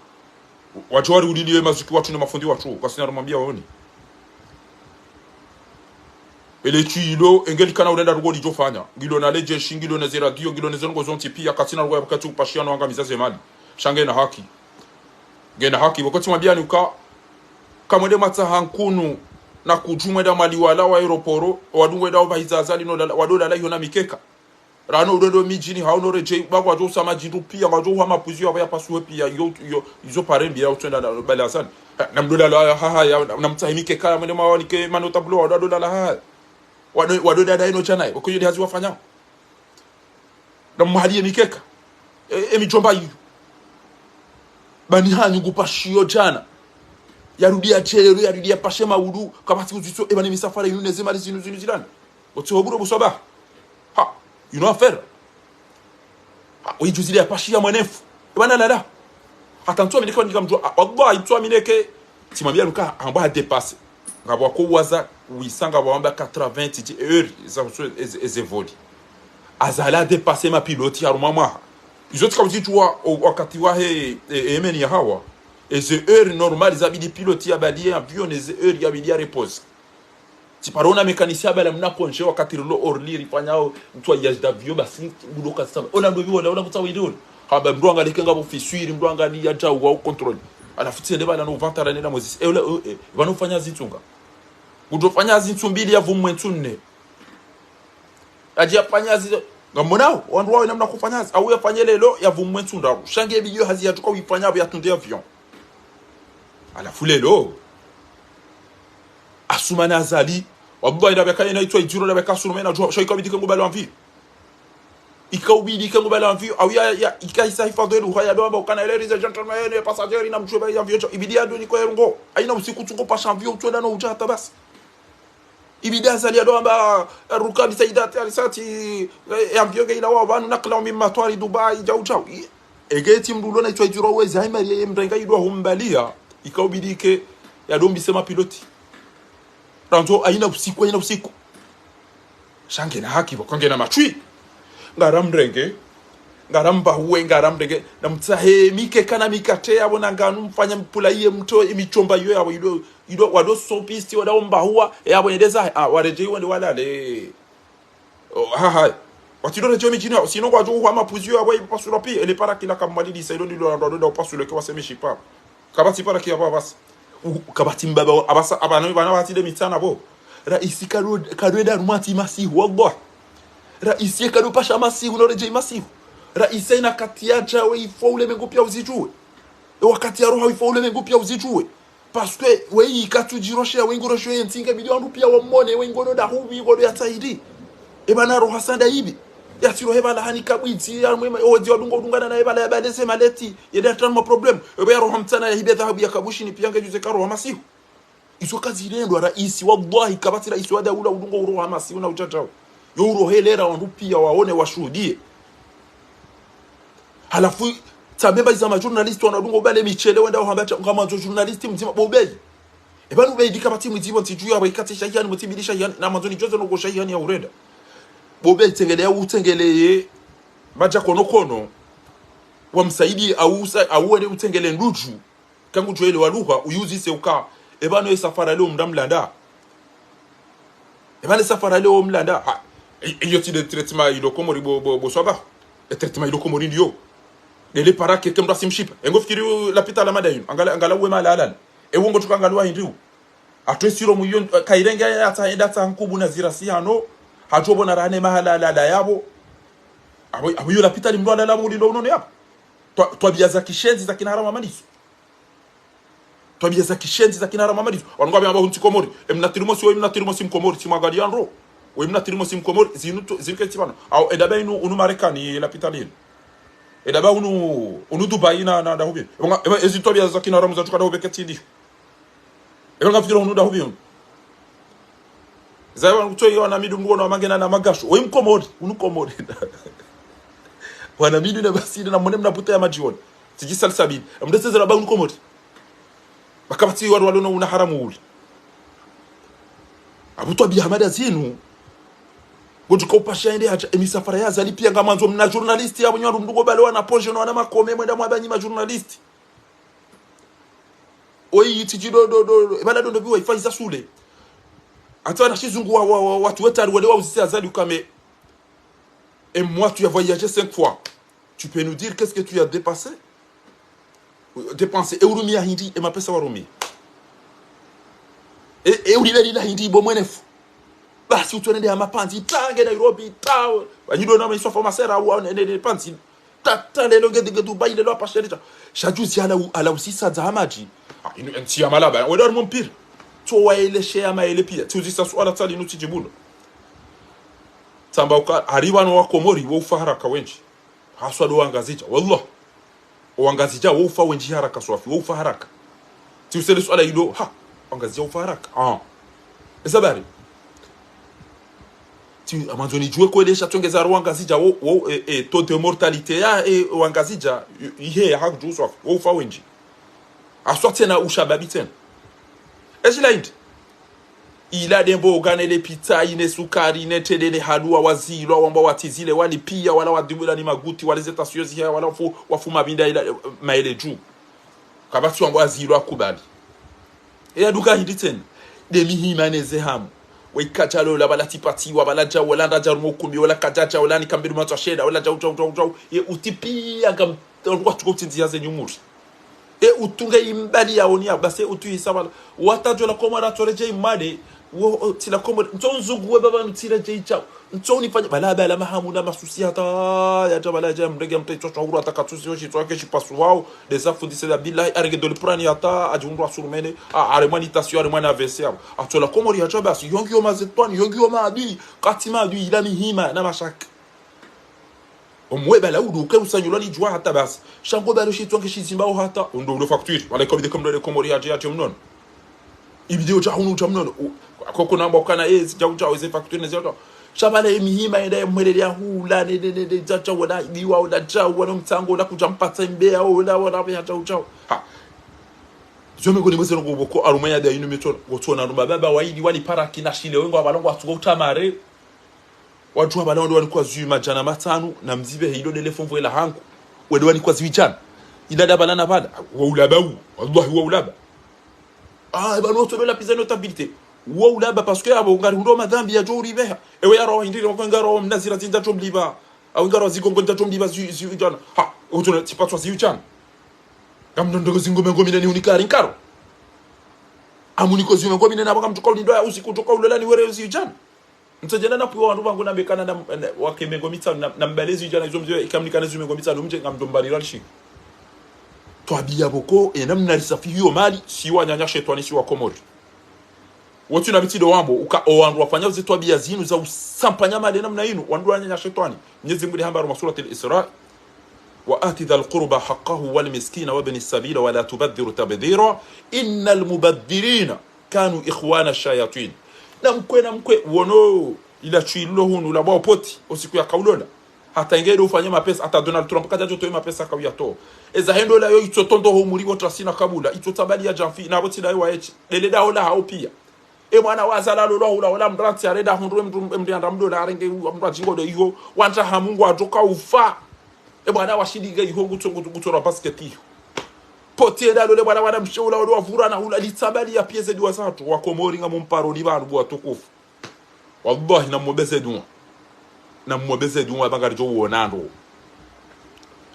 wajwari ulilie mazuki watu na mafundi watu kwa sina rumambia waoni ele chilo engeli kana urenda rugo lijofanya ngilo na leje shingilo na zeradio ngilo na zongo zonti pia katina rugo yakati upashiano wanga mizaze mali shange na haki ngena haki wakati mwambia ni kamwende matsa hankunu na kujumwenda mali wala wa aeroporo wadungwe dawo bahizazali no wadola la yona mikeka rano udodo mijini hauno reje bagwa jo sama jindu pia ngajo hama puzio aba yapasuwe pia yo parembi ya utenda balazani na mdola la ha ya na mtahimike kala mwende mawani ke mano tablo wadola la ha wadoda daino chanaye wakoyo ndi hazi wafanya na mahali mikeka emijomba hiyo bani hanyu gupashio jana yarudia chero yarudia pashema udu kama siku ziso ebani misafara yuneze mali zinu zilani otoburo busaba une affaire oui juzili ya pashia mwenefu bana lala atantoa mineka nikamjua wallahi toa mineke timambia luka amba dépasser ngabo ko waza 800 ngabo amba 80 heures ezevoli azala dépasser ma pilote ya mama izo tukamjijua wakati wa emeni ya hawa eze heures normales zabidi pilote ya balie avion eze heures ya bidia repose tiparona mécanicien bala mna konje wakati lo orli rifanyao mtu ya d'avion basi budoka sasa ona ndo biwa ona mutawa idol haba mndwanga likenga bo fisuiri mndwanga ni ya jawu au control alafuti ende bala no vantara nena mozisi vanofanya zitunga udofanya zintumbili ya vumwe ntunne ajia fanya zizo ngamonao wandu wao namna kufanya au yafanye lelo ya vumwe ntunda shange biyo hazi yatuka uifanya abo yatunde avion alafu lelo asumana azali wallahi ndabeka inaitwa ijuro ndabeka surumena jo shoika bidike ngubala envie ikaubidi ngubala envie au ya ikaisa ifadwe ruhaya ndo ambao kana ladies and gentlemen passager ina mchwe ya avion ibidi ado ni kwa ngo aina usiku tungo pasha avion twenda no uja hata basi ibidi azali ado amba rukabi saidati alisati avion ila wa banu nakla min matwari dubai jau egeti mdulo na itwa ijuro wezi haimari ye mrenga idwa humbalia ikaubidike ya dombi sema piloti ranzo aina usiku shange na haki bakonge na machui ngaramrenge ngaramba huwe ngaramrenge na mtsahe mike kana mikate yabo nanganu mfanya mpula iye mto imichomba yo yabo ido wado sopisti wada omba huwa yabo ndeza wareje wende walale ha watido reje mijina sino kwa jo kwa mapuzio yabo pasura pi ele para kila kamalidi saido ndilo ndo pasule kwa semeshi pa kabati para kia basi kabati mbaba abasa abana bana batide mitana bo raisi kadweda rumati masihu wallah raisi kadu pasha masihu no reje masihu raisi ina katiacha we ifoule mengo pia uzijue wakati ya roho ifoule mengo pia uzijue parce que we ikatujiroshe wengoroshe yentinga bilioni pia wamone wengono da hubi ngodo ya taidi e bana roho sanda hivi ya tiro hebala hani kabwiti ya mwema oje wadungo dungana na hebala ya balese maleti yeda tano problem ebe roho mtana ya hibe dhahabu ya kabushi ni pianga juze karo masihu iso kazi rendo raisi wallahi kabati raisi wada ula udungo uroha masihu na uchachao yo urohelera wandu pia waone washuhudie halafu tabeba za journalist wanadungo bale michele wenda wahambata kama journalist mzima bobei ebanu beidi kabati mzima ntiju ya ikati shayani mutibili shayani na manzoni jozo no go shayani ya urenda bobe tengele au tengeleye maja kono wamsaidi au ene utengele nduju kangu joele waluha uyuzi se uka ebano esafara leo mdamlanda ebano safara leo mlanda iyo ti de traitement ilo komori bo swaba e traitement ilo komori ndio dele para ke kemra simship engo fikiri la pita la madayin angala we mala alal e wongo tukangalwa hindu atwesiro muyon kairenga ya ataenda tankubu na zirasiano hatobo na rane mahala la yabo abo yo la pita limdo la muri ndo unono yapo twabia za kishenzi za kinara mamadiso twabia za kishenzi za kinara mamadiso wanungwa amba hunti komori emnatirimo si mkomori si magalianro we mnatirimo si mkomori zinuke tibana au edaba unu marekani la pita lile edaba unu dubai na da hubi ezi twabia za kinara muza tukada hubeketi ndi ngafikira unu da hubi zawa utoi wana midungo na magena na magasho we mkomori unukomori wana midu na basida na mone mnaputa ya majioni tiji salsabid amdese zara ba unukomori bakabati watu walona una haramu uli abuto bi hamada zinu gojo ko pasha ende hacha emisafara ya zali pia ngamanzo mna journalist ya bunyo ndungo bale wana poje na makome mwenda mwabanyi ma journalist oyi tiji do bala do biwa ifaiza sule Attends, on a chez et moi, tu as voyagé 5 fois. Tu peux nous dire qu'est-ce que tu as dépensé? Et où a hindi et ma pesa warumi. Et où il a hindi bon monef. Bah si tu es à ma panti, tangue Nairobi, tao. Bah you don't know mais soit formateur ou on est des panti. Tata les longues de Dubaï les lois pas cher. Chadou si ala aussi ça zamaji. Ah une si amala bah on dort mon pire. Towa ile shema ile pia tuzisa swala tali nuti jibuno tamba uka ariwa no wakomori wo ufa haraka wenji haswa do angazija wallah o angazija wo ufa wenji haraka swafi wo ufa haraka tusele swala ido ha angazija ufa haraka esabari tu amazoni jouer ko les chatongeza rwangazija wo taux de mortalité ya wangazija ihe hakju so wo fa wenji assorti na ushababi tena ejilaindi ila dembo gane le pita ine sukari ine telele halua wazilo wamba watizile wali pia wala wadimula ni maguti wale zeta siyozi ya wala wafuma binda ila maele juu kabatu wamba wazilo akubali ila duka hindi tena demi himaneze hamu wikachalo la bala tipati wa bala jaw wala ndaja rumokumbi wala kajaja wala ni kambiru matwa sheda wala jaw utipia ngam kwa tukotinzi yaze nyumuri utunga imbali ya onia base utuisaba watajo la komara toreje imade wo tila komara ntonzungu baba mtira jeicha ntoni fanya bala mahamu na masusi hata ya tabala jam ndege mtaito chahuru atakatusi yoshi twake shipasu wao desafu disela billahi arege dole prani hata ajundu asurumene aremani tasio aremani avesiabo atola komori ya basi yongi yo mazetwani yongi yo maadi katima adu ilani hima na mashaka omwe bala udu ke usanyulo ni jwa hata basi shango balo shi twanke shizimba o hata ndo ndo facture wala ko bide komro le komori ya je mnon ibide ocha hunu cha mnon akoko namba kana jawu eze facture nezo shabala emihima enda mwelele ya hula ne jacha wala diwa wala jawu wala mtango wala kujampata mbea wala ya jawu ha jome ko ni mose ngo boko arumanya da inu meto gotona rumba baba waidi wali para kina shile wengo abalongo atugo utamare watu abalongo walikuwa zuma jana matanu na mzibe hilo dele fomvo ila hangu wedo walikuwa ziwijana ila dabalana bada wa ulaba wallahi wa ulaba bano to bela pizza notabilité wa ulaba parce que abo ngari ndo madhambi ya jori beha ewe yaro indire ko ngaro mnazira tinda tomliba au ngaro zigongo tinda tomliba ziwijana ha utuna tipatwa ziwijana kamno ndo zingo mengo mineni unikari nkaro amuniko zingo mengo mineni abanga mtukao ndo ya usiku toka ulola ni were ziwijana mtajana na puwa wandu bangu na bekana na wakemengo mitano na mbalezi wijana izo mzio ikamnikana zizo mengo mitano mje ngamdombari ralishi twabia boko enamna lisafi hiyo mali siwa nyanya shetani siwa komori wotu na bitido wambo uka owandu wafanya uze twabia zinu za usampanya mali namna inu wandu nyanya shetani Mwenyezi Mungu hamba wa surati al-Isra wa ati dhal qurba haqqahu wal miskina wa ibn as-sabila wa la tubadhiru tabdhira innal mubadhirina kanu ikhwana ash-shayatin na mkwe wono ila chuilo hunu la poti osiku ya kaulola hata ingero ufanye mapesa hata Donald Trump kaja joto mapesa kwa yato eza hendo la yo itotondo ho muri go trasina kabula itotabali ya jamfi na boti dai wa echi lele da hola hao pia mwana wazala lo la mdrati areda hundwe mndianda mdola arenge mdwa jingo do iyo wanta hamungu atoka ufa mwana washidiga iyo gutora basket iyo poti da lo bwana mshola wa vura na hula litabali ya pieze diwa satu wa komori nga mumparo ni bantu bwa tukufu wallahi na mobeze dun na mwobeze duwa bangari jo wonando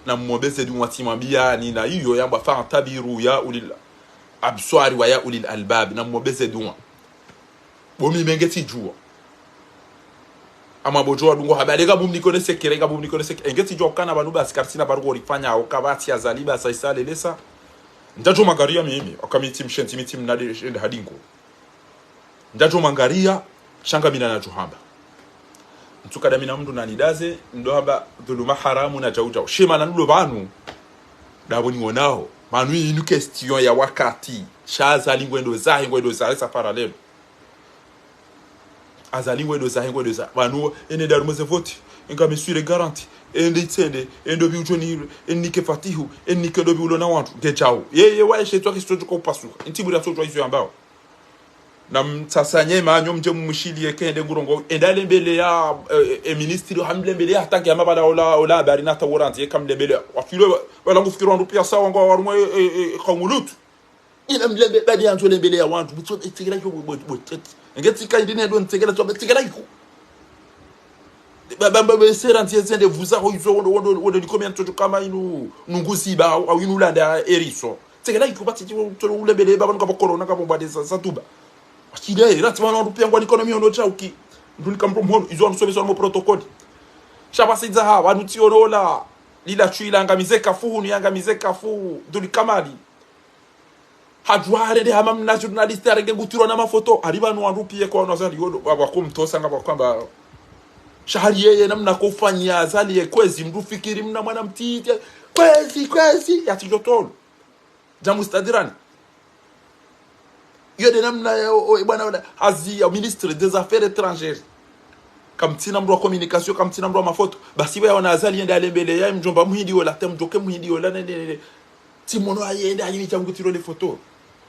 na mwobeze duwa timambia ni na hiyo yamba fa tabiru ya ulil abswari wa ya ulil albab na mwobeze duwa bomi mengeti juwa ama bojo dungo habalega bumni kone sekere ga bumni kone sekere engeti jo kana banu bas kartina barugo rifanya o kabati ya zaliba sa isale lesa ndajo mangaria mimi akamiti mshenti mitim na de hadingo ndajo mangaria shanga mina na johamba ntukada mina mndu nanidaze ndo haba dhuluma haramu na jauja shema na nulo banu daboni wonao manu inu question ya wakati shaza lingwendo zahe ngwendo za sa parallel azalingwendo zahe ngwendo za manu ene darumoze vote inga mesure garanti ende tsende endo bi ujoni enike fatihu enike do bi ulona wantu gechao ye wa shetwa kistojo ko pasu intibura sojo izo ambao na mtasanye manyo mje mmushilie kende ngurongo endale mbele ya ministry hamle mbele ya hataki amabala ola bari na taworanti kamle mbele wafilo wala ngufikiro ndo pia sawa ngo warumwe khangulutu ina mlembe badi yanzo mbele ya wantu butso etigela yo boteti ngeti kaindine ndo ntegela to betigela iko baba seranti ezende vuza ho izo wondo likomia ntoto kama inu nungusiba au inu landa eriso tegela iko bati to ulembele baba ngo corona ka bombade sa tuba akide rati wana rupia ngwa economy ono chauki ndulika mpromo izo nsomesa mo protocol shabasiza ha wanuti orola lila chuila ngamizeka fuhu ni ngamizeka fuhu ndulikamali hajware de hamamna journalist arenge ngutiro na mafoto ariba no rupie kwa nazali yodo baba kumtosa ngaba kwamba shahari yeye namna kufanya azali kwezi mrufikiri mna mwana mtite kwezi yatijotolo jamu stadirani yo de namna bwana hazi ya ministre des affaires étrangères kamtina mdo communication kamtina mdo mafoto basi wewe wana azali enda lembele ya mjomba muhindi wala temjoke muhindi wala nene timono ayenda ayini changu tiro les photos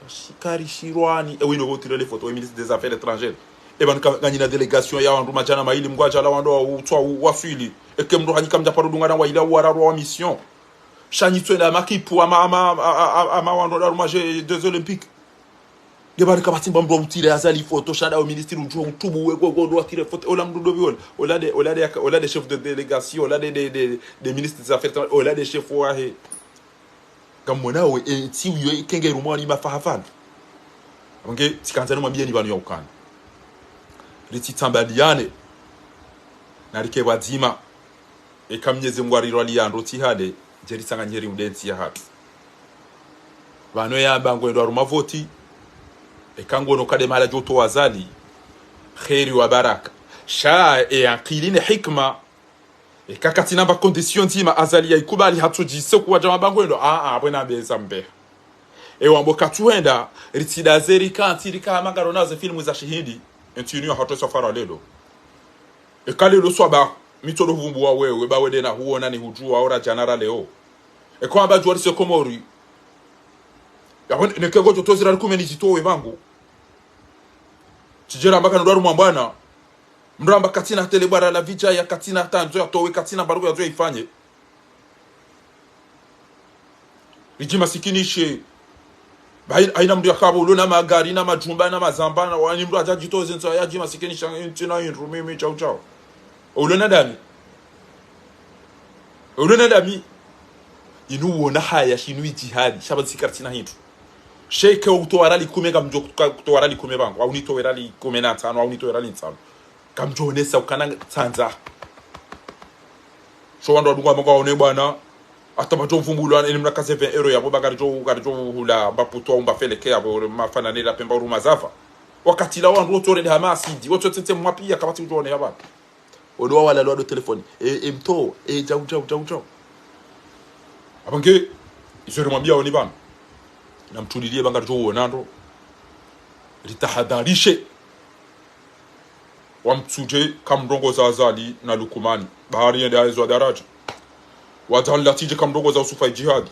shikari shirwani e wino tiro les photos ministre des affaires étrangères e ban ganyina délégation ya wandu majana maili mgwaja la wando utwa waswili e kemdo hanyika mjaparo dungana wa ila wararo wa mission shani twenda makipu ama wando la maje des olympiques gebari kabatimba mdo utire azali photo shada au ministre unjo utubu wego do atire photo ola mdo biol ola des chefs de délégation ola des ministres des affaires étrangères ola des chefs wa he kamona we ti uyo kenge rumani mafahafana onge tikanzani mwambie ni banu ya ukana riti tambaliane na rike badima e kamnyeze ngwariro ali yando ti hade jeri sanganyeri udensi ya hapi bano ya bango ndo aruma voti e kango no kade mala joto wazali khairi wa baraka sha e aqiline hikma e kakatina ba condition tima azali ya ikubali hatuji seku wajama bango ndo bwena beza mbe e wambo katuenda ritida zeri kantirika magaro nazo filmu za shihindi entinu hato safara lelo e kale lo swaba mitolo vumbuwa wewe bawe dena huona ni hujua ora janara leo e kwa ba jwari se komori ya ne kego to tozira kumeni zitowe bangu tijera mbaka ndo rumambana mramba katina telebara la vija ya katina tanzo ya towe katina barugo ya zo ifanye rijima sikinishe haina mdu ya kabo luna magari na majumba na mazamba na wani mdu ajaji toze nso ya jima sikinisha nchina inru mimi chao chao ulona dami inu wona haya shinu jihadi shaba sikartina hintu sheke utowarali kumega mjo kutowarali kumebango au nitowerali 15 au nitowerali 5 kamjonesa ukana tsanza so wando adunga manga one bwana atamato mvumbulwa ni mna kase 20 euro yabo bagari jo hula baputo umba feleke yabo mafana nela pemba uruma zafa wakati la wando otore de hamasi di woto tete mwapia kabati ujone yaba odwa wala lo do telefoni mto jau abange isore mwambia oni bana na mtulilie banga jo wonando litahadharishe wamtsuje kamrongo za azali na lukumani bahari yende aizwa daraja watalatije kamrongo za usufa jihadi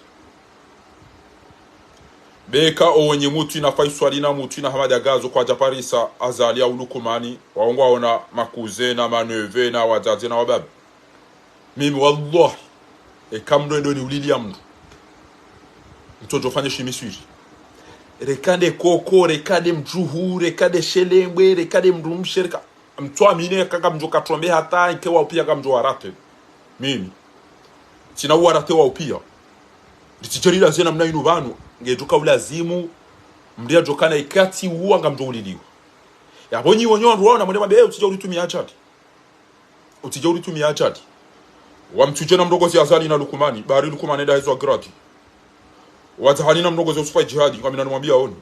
beka owenye mutu na faiswali na mutu na hamada gazo kwa japarisa azali au lukumani waongo waona makuze na maneve na wazazi na wababu mimi wallahi kamdo ndo ni ulilia mtu mtoto fanye shimiswiri rekade koko rekade mjuhu rekade shelengwe rekade mrumsherika mtoa mine kaka mjoka trombe hata ikewa upia kama mjo warate mimi sina warate wa upia liticherira zena mna inu banu ngejuka ulazimu mdia jokana ikati uanga mjo uliliwa yabonyi wonyo ruona mwende mabe utija ulitumia chati wamtuje na mdogo si azali na lukumani bari lukumani da hizo grati watahani na mdogo Yusufa jihadi kama ninamwambia oni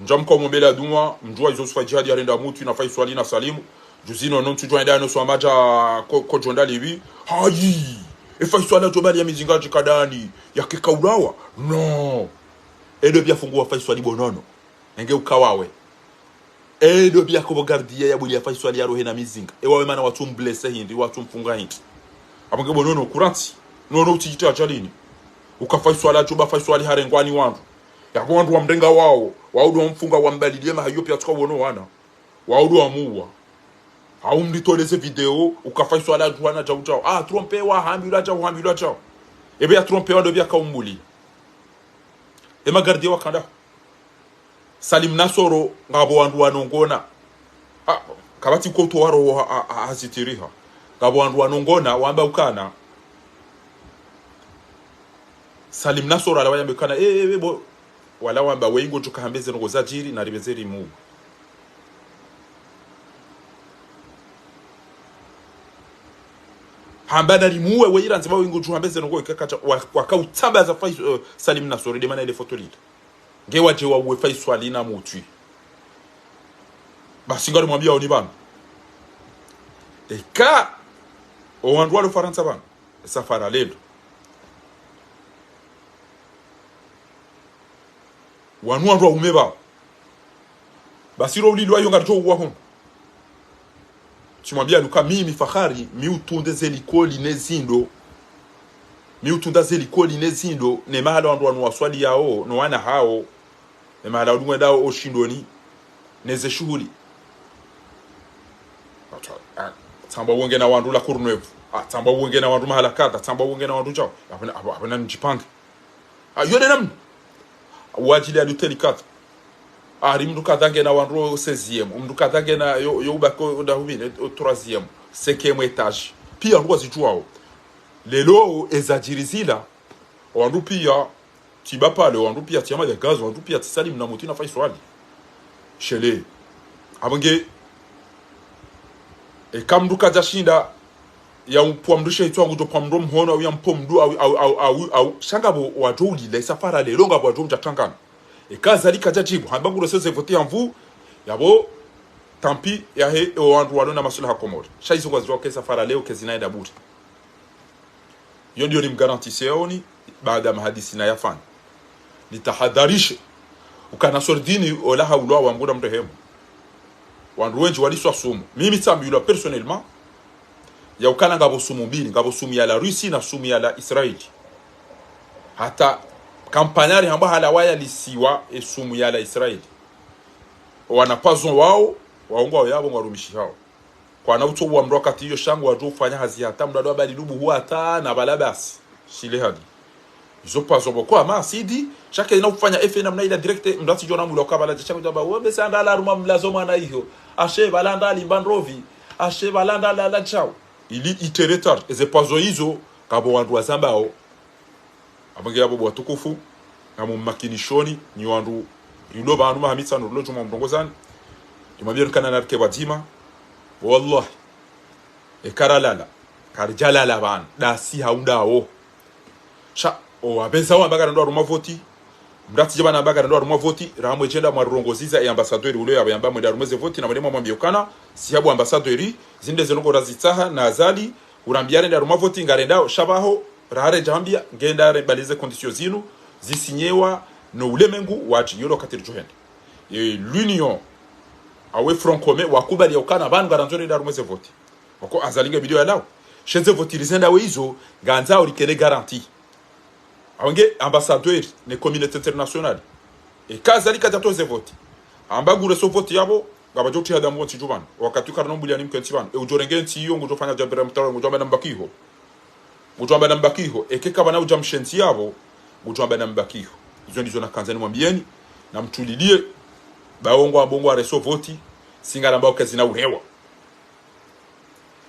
njamko mumbele adumwa mjua Yusufa jihadi arenda mutu na faiswali na salimu juzino non tujwa ndano so amaja ko jonda libi hayi e faiswali jobali ya mizingaji kadani ya kikaulawa no edo bia fungua faiswali bonono nge ukawawe edo bia ko gardia ya buli ya faiswali ya rohe na mizinga wawe mana watu mblesse hindi watu mfunga hindi abange bonono kuranti nono utijita achalini ukafaiswala chuba faiswali harengwani wandu yako wandu wa mrenga wao waudu wa mfunga wa mbalilie mahayo pia tuka wono wana waudu wa muwa au mlitoleze video ukafaiswala juana chao trompe wa hambila chao ebe ya trompe wa dobia kaumbuli ema gardi wa kanda Salim Nasoro ngabo wandu wanongona kabati ko to waro hazitiriha ngabo wandu wanongona wamba ukana Salim Nasoro ala wayambekana bo wala wamba wengo tukahambeze ngo zajiri na ribezeri mu hambana limuwe weyiranze ba wengo tuhambeze ngo ikakacha wakautamba za Salim Nasoro de mana ile photo lita ngewa je wawe faiswali na mutwi basi ngari mwambia oni bana eka o wandwa lo faransa bana safara lelo wanu andwa umeba basiro ulilwa yo ngarjo wa hon Tumwambia luka mimi fahari miutunde zelikoli nezindo. Miutunda zelikoli nezindo ne mahala wandu wanu waswali yao no wana hao ne mahala wandu dao oshindoni neze shughuli. Tamba wenge na wandu la kurnevu. Tamba wenge na wandu mahala kata, tamba wenge na wandu chao. Hapana njipange. Yone namni. Wajili ya luteli kata. Ari mdu kadhange na wandu 16e, mdu kadhange na yo ubako da hubine 3e, 5e etage. Pia nduwa zijuao. Lelo ezajirizila wandu pia tibapale wandu pia tiama ya gaz wandu pia tisali mna mutina fa swali. Shele. Abange e kamdu kajashinda ya mpomdushe itwa ngudo pomdo mhono au ya mpomdu au shangabo wadoli le safara le longa bwa jomja tangana. Et kazali kajajibu hambangu roseze voter en vous yabo tampi ya he wandu wadona masula hakomori shaizo kwa ziwa safara leo kezinaenda bure. Yo ndio nimgarantise oni baada ya mahadisi na yafani nitahadharishe ukana sordini ola haulwa wa mbuda mrehemu wandu wenji waliswa sumu mimi tsambi yula personnellement ya ukana ngabo sumu mbili ngabo sumu ya la Russie na sumu ya la Israeli hata kampanyari hamba halawaya lisiwa esumu ya la Israeli wanapazon wao waongo yabo ngarumishi hao kwa na uto wa mroka tiyo shangu wajo fanya hazi hata mdado bali lubu huwa hata na balabas shile hadi izo pazo boko ama asidi chaque ina kufanya FN namna ila direct mdati jona muloka bala chaque jaba webe sanda la ruma mlazo mana hiyo ashe balanda limbandrovi ashe balanda la chao ili iteretar eze pazo hizo kabo wandu wazambao abange abo bwatukufu ngamu makinishoni ni wandu yulo bandu mahamitsa no lojo mndongozani tumabia kana narke badima wallahi ekaralala karjalala ban da si haundao sha o abeza wa bagara ndo aruma voti mdati jabana bagara ndo aruma voti ramwe jenda marongoziza ya ambassadeur ulo ya yamba mwenda aruma voti na mwema mwambiokana si habu ambassadeur zinde zelongo razitaha na azali urambiare ndo aruma voti ngarenda shabaho rare jambia ngenda rebalize conditions zinu zisinyewa no ulemengu waji yolo katiri johende l'union awe front commun wakubali yokana bantu garanzore da rumeze voti wako azalinga video ya lao chenze voti rizenda wezo ganza orikene garantie awenge ambassadeur ne communauté internationale e kazali kajatoze voti ambagure so voti yabo ngabajoti hada mwoti jubana wakati karno mbuli anim kentibana e ujorenge ntiyo ngujofanya jabira mtaro ngujomba nambakiho ngujomba nambakiho ekeka bana ujamshenzi yabo ngujomba nambakiho izo ndizo nakanzani mwambieni na mtulilie baongo abongo areso voti singara mbao kazina urewa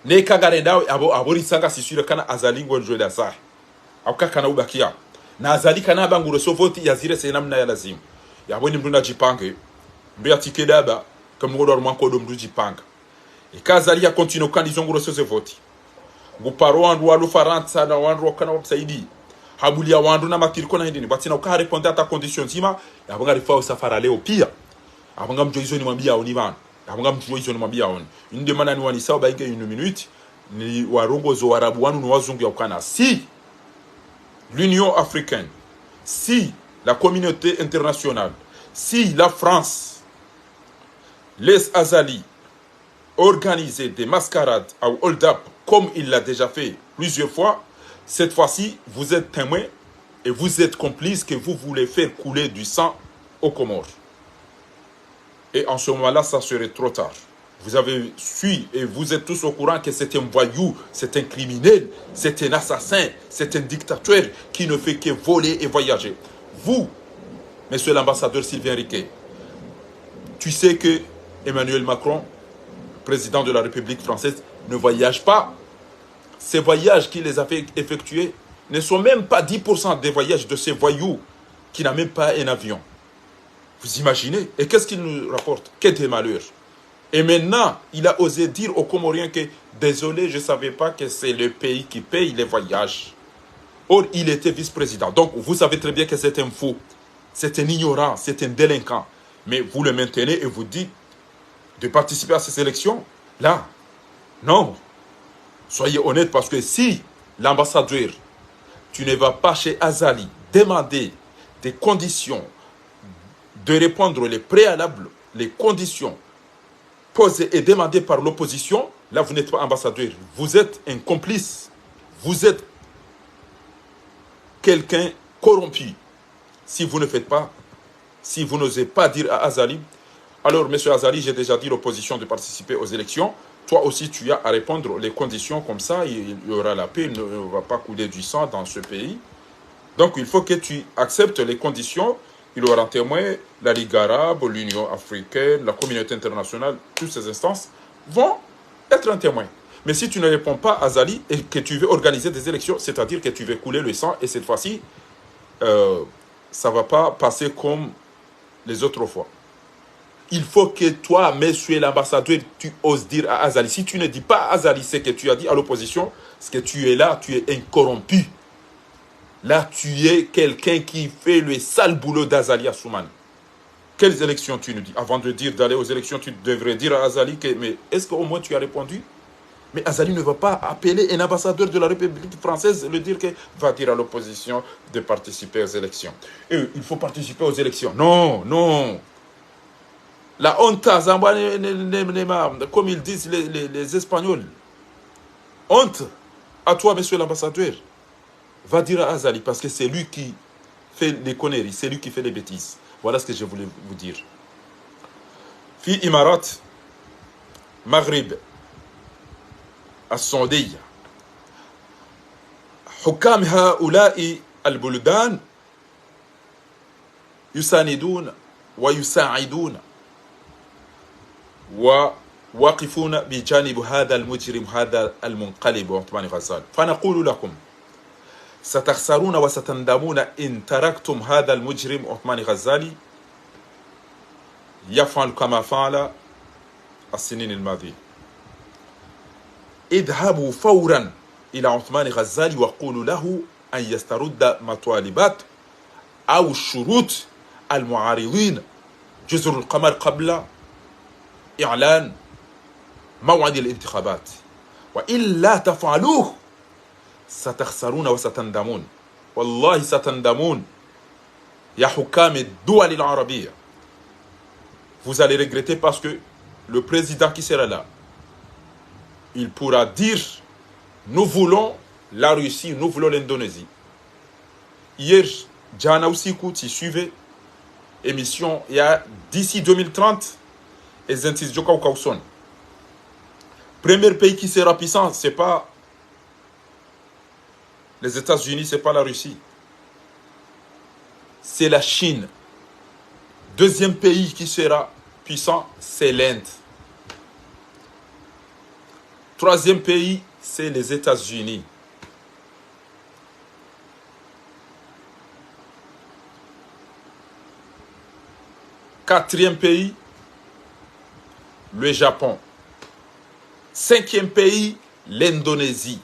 ne kagare ndawe abori sanga sisure kana azalingo njwela sahi akaka na ubakia na azali kana bangu reso voti yazire se namna ya lazima yaboni mtu najipange mbia tikedaba kama ngodo armanko do mtu jipanga ikazali ya continue kandi zongo reso voti nguparo wandu walu faransa na wandu kana wabsaidi habulia wandu na matiriko na hindini batina uka répondre à ta condition zima yabanga rifao safara leo pia abanga mjoizo ni mwambia oni bana abanga mjoizo ni mwambia oni inde mana ni wani sawa bainge une minute ni warongozo warabu wanu ni wazungu ya ukana si l'Union africaine si la communauté internationale si la France laisse Azali organiser des mascarades au hold-up comme il l'a déjà fait plusieurs fois. Cette fois-ci, vous êtes témoin et vous êtes complice que vous voulez faire couler du sang aux Comores. Et en ce moment-là, ça serait trop tard. Vous avez su et vous êtes tous au courant que c'est un voyou, c'est un criminel, c'est un assassin, c'est un dictateur qui ne fait que voler et voyager. Vous, monsieur l'ambassadeur Sylvain Riquet, tu sais que Emmanuel Macron, président de la République française, ne voyage pas. Ces voyages qu'il les a fait effectuer ne sont même pas 10% des voyages de ces voyous qui n'ont même pas un avion. Vous imaginez? Et qu'est-ce qu'il nous rapporte? Que des malheurs. Et maintenant, il a osé dire aux Comoriens que désolé, je ne savais pas que c'est le pays qui paye les voyages. Or, il était vice-président. Donc, vous savez très bien que c'est un fou. C'est un ignorant, c'est un délinquant. Mais vous le maintenez et vous dites de participer à ces élections? Là, non. Soyez honnête parce que si l'ambassadeur, tu ne vas pas chez Azali demander des conditions, de répondre les préalables, les conditions posées et demandées par l'opposition, Là, vous n'êtes pas ambassadeur. Vous êtes un complice. Vous êtes quelqu'un corrompu. Si vous ne faites pas, si vous n'osez pas dire à Azali, alors, monsieur Azali, j'ai déjà dit l'opposition de participer aux élections. Toi aussi, tu as à répondre les conditions comme ça. Il y aura la paix, il ne va pas couler du sang dans ce pays. Donc, il faut que tu acceptes les conditions. Il y aura un témoin, la Ligue arabe, l'Union africaine, la communauté internationale, toutes ces instances vont être un témoin. Mais si tu ne réponds pas à Azali et que tu veux organiser des élections, c'est-à-dire que tu veux couler le sang, et cette fois-ci, ça ne va pas passer comme les autres fois. Il faut que toi, monsieur l'ambassadeur, tu oses dire à Azali. Si tu ne dis pas à Azali ce que tu as dit à l'opposition, c'est que tu es là, tu es incorrompu. Là, tu es quelqu'un qui fait le sale boulot d'Azali Assoumani. Quelles élections tu nous dis? Avant de dire d'aller aux élections, tu devrais dire à Azali que... Mais est-ce qu'au moins tu as répondu? Mais Azali ne va pas appeler un ambassadeur de la République française et le dire que va dire à l'opposition de participer aux élections. Et il faut participer aux élections. Non, non. La honte, comme ils disent les Espagnols. Honte à toi, monsieur l'ambassadeur. Va dire à Azali, parce que c'est lui qui fait les conneries, c'est lui qui fait les bêtises. Voilà ce que je voulais vous dire. Fi Imarat, Maghrib, السعودية حكام هؤلاء البلدان يساندون ويساعدون وواقفون بجانب هذا المجرم هذا المنقلب عثمان غزال فنقول لكم ستخسرون وستندمون إن تركتم هذا المجرم عثمان غزالي يفعل كما فعل السنين الماضية. اذهبوا فورا إلى عثمان غزالي وقولوا له أن يسترد مطالبات أو الشروط المعارضين جزر القمر قبل إعلان موعد الانتخابات وإلا تفعلوه ستخسرون وستندمون والله ستندمون يا حكام الدول العربية. Vous allez regretter parce que le président qui sera là, il pourra dire nous voulons la Russie, nous voulons l'Indonésie. Hier, Jana Ousikou, tu suivais émission, il y a d'ici 2030, et Zentis Joka Kauson. Premier pays qui sera puissant, ce n'est pas les États-Unis, ce n'est pas la Russie. C'est la Chine. Deuxième pays qui sera puissant, c'est l'Inde. Troisième pays, c'est les États-Unis. Quatrième pays, le Japon. Cinquième pays, l'Indonésie.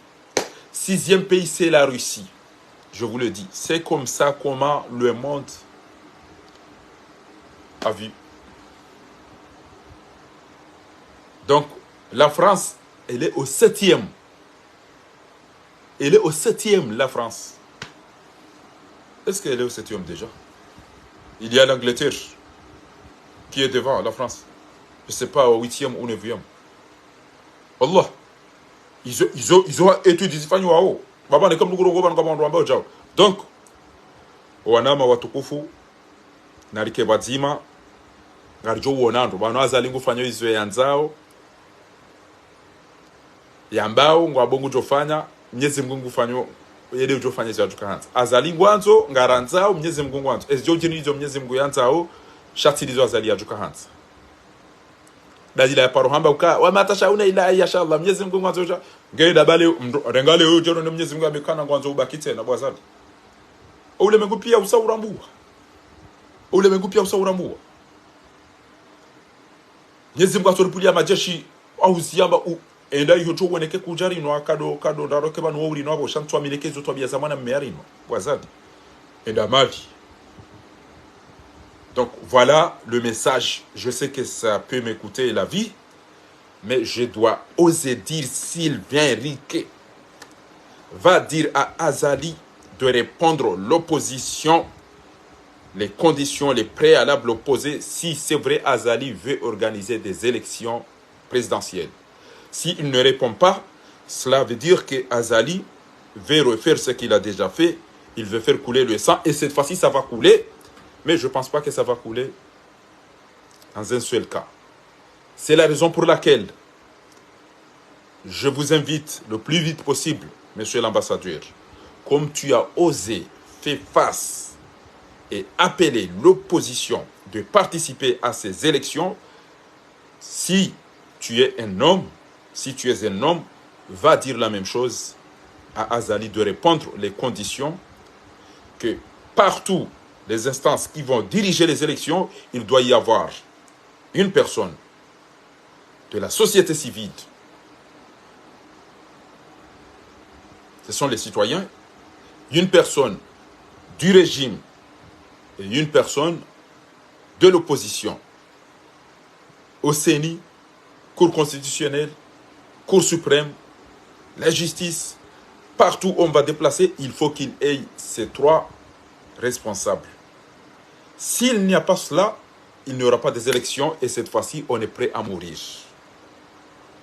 Sixième pays, c'est la Russie. Je vous le dis, c'est comme ça comment le monde a vu. Donc, la France, elle est au septième. Elle est au septième, la France. Est-ce qu'elle est au septième déjà? Il y a l'Angleterre qui est devant la France. Je ne sais pas, au huitième ou neuvième. Allah. Ils ont étudié. Donc, wanama watukufu narike bazima ngarijo wonando bano azali ngufanya izwe yanzao yambao ngwabongo jofanya Mwenyezi Mungu ngufanyo yele ujofanya izwe ajukanza azali ngwanzo ngaranzao Mwenyezi Mungu ngwanzo ezjoje nizo Mwenyezi Mungu yanzao shatilizo azali ajukanza dazila ya parohamba uka wamatashauna ila inshallah Mwenyezi Mungu ngwanzo ngenda bale rengale huyo jono ne Mwenyezi Mungu amekana ngwanzo ubaki tena bwazali ule mengu pia usaurambua ule mengu pia usaurambua Mwenyezi Mungu atolipulia majeshi au ziamba enda hiyo cho woneke kujari no akado ndaroke banu wuri no abo shantwa milekezo to bya zamana mmeyari no bwazali enda mali. Donc voilà le message. Je sais que ça peut m'écouter la vie, mais je dois oser dire Sylvain Riquet va dire à Azali de répondre l'opposition, les conditions, les préalables opposés, si c'est vrai Azali veut organiser des élections présidentielles. S'il ne répond pas, cela veut dire que Azali veut refaire ce qu'il a déjà fait. Il veut faire couler le sang. Et cette fois-ci, ça va couler. Mais je ne pense pas que ça va couler dans un seul cas. C'est la raison pour laquelle je vous invite le plus vite possible, monsieur l'ambassadeur, comme tu as osé faire face et appeler l'opposition de participer à ces élections, si tu es un homme, va dire la même chose à Azali de répondre les conditions que partout les instances qui vont diriger les élections, il doit y avoir une personne de la société civile. Ce sont les citoyens, une personne du régime et une personne de l'opposition. Au CENI, Cour constitutionnelle, Cour suprême, la justice, partout où on va déplacer, il faut qu'il ait ces trois responsables. S'il n'y a pas cela, il n'y aura pas des élections et cette fois-ci, on est prêt à mourir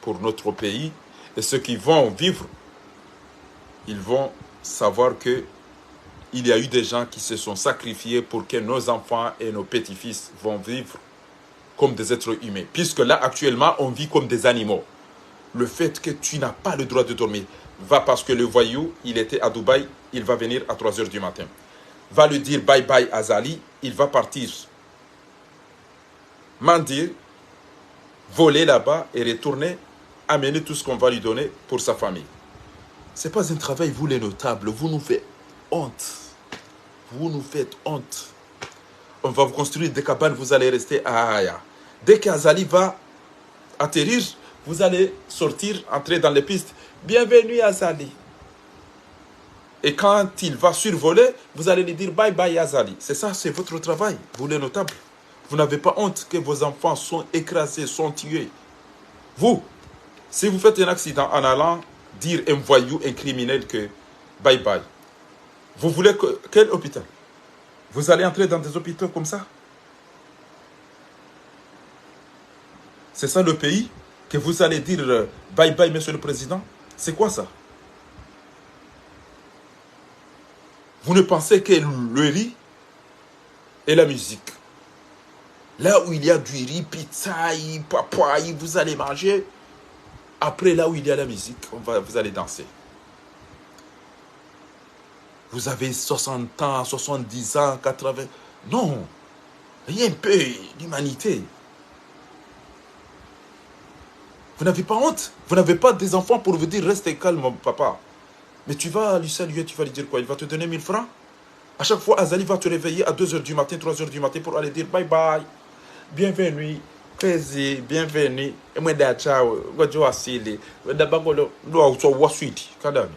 pour notre pays. Et ceux qui vont vivre, ils vont savoir que il y a eu des gens qui se sont sacrifiés pour que nos enfants et nos petits-fils vont vivre comme des êtres humains. Puisque là, actuellement, on vit comme des animaux. Le fait que tu n'as pas le droit de dormir, va parce que le voyou, il était à Dubaï, il va venir à 3 h du matin. Va lui dire bye bye Azali, il va partir mentir, voler là-bas et retourner, amener tout ce qu'on va lui donner pour sa famille. Ce n'est pas un travail, vous les notables, vous nous faites honte. Vous nous faites honte. On va vous construire des cabanes, vous allez rester à Aya. Dès qu'Azali va atterrir, vous allez sortir, entrer dans les pistes. Bienvenue Azali. Et quand il va survoler, vous allez lui dire bye bye Azali. C'est ça, c'est votre travail, vous les notables. Vous n'avez pas honte que vos enfants sont écrasés, sont tués. Vous, si vous faites un accident en allant dire un voyou, un criminel que bye bye, vous voulez quel hôpital? Vous allez entrer dans des hôpitaux comme ça? C'est ça le pays que vous allez dire bye bye, monsieur le président? C'est quoi ça? Vous ne pensez que le riz et la musique. Là où il y a du riz, pizza, papaye, vous allez manger. Après, là où il y a la musique, vous allez danser. Vous avez 60 ans, 70 ans, 80... Non, il y a un peu d'humanité. Vous n'avez pas honte? Vous n'avez pas des enfants pour vous dire restez calme, mon papa. Mais tu vas lui saluer, tu vas lui dire quoi? Il va te donner 1000 francs? À chaque fois, Azali va te réveiller à 2 h du matin, 3 h du matin pour aller dire bye bye. Bienvenue, Crazy, bienvenue. Et moi, ciao, gojo asili. Dabangolo, ndo so waswiti, kadami.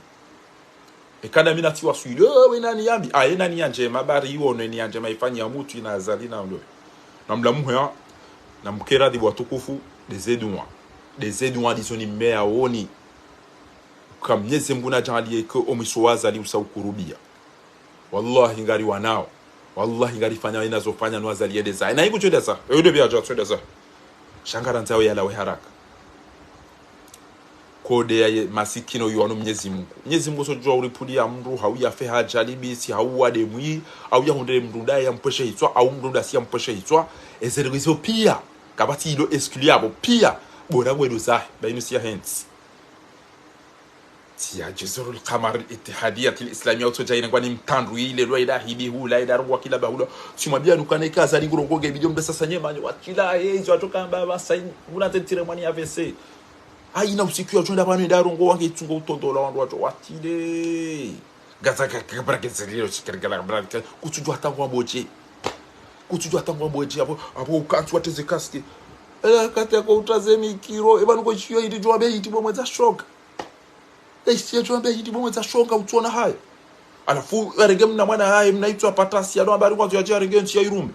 E kadami na ti waswiti. Oh, we nani yambi. Ah, nani yanje mabari iwono ni yanje maifanya mutu ina Azali na ndo. Namlamu ya na mkera di watukufu des Edouans. Des Edouans disoni mea oni. Kam nyeze mbuna jali ko omisho Azali usaukurubia. Wallahi ngari wanao. Wallahi ngari fanya inazofanya no Azali edeza. Na hiku chodeza. Eude bia jo chodeza. Shangara nzao yala we haraka. Kode ya masikino yuano Mwenyezi Mungu. Mwenyezi Mungu sojua ulipulia mru hauya fe hajali bisi hauwa demui hauya hundele mrunda ya mpeshe hitwa au mrunda si ya mpeshe hitwa ezerizo pia kabati ilo excluable pia bora wedo zahi bainu siya hands. Tia jizurul kamar itihadiyat al-islamiyya utojaina kwani mtandu ile roida hibi hula ida ruwa kila bahula simwambia nukane kaza lingurongoge bidio mbesa sanyema ni watila hizo atoka mbaba saini unatentire mwani AVC aina usiku ya chonda bana ida rongo wange itungo utondola wandu wato watile gazaka kabrake zeliro chikargala braka kutujwa tangwa boje abo ukantu wateze kaske kate ko utazemi kiro ebanuko chiyo iti jwabe iti bomwe za shock isiye jwabe iti bomwe za shock utona hayo alafu arenge mna mwana haye mnaitwa patasi ado habari kwazo ya arenge nchi ya irume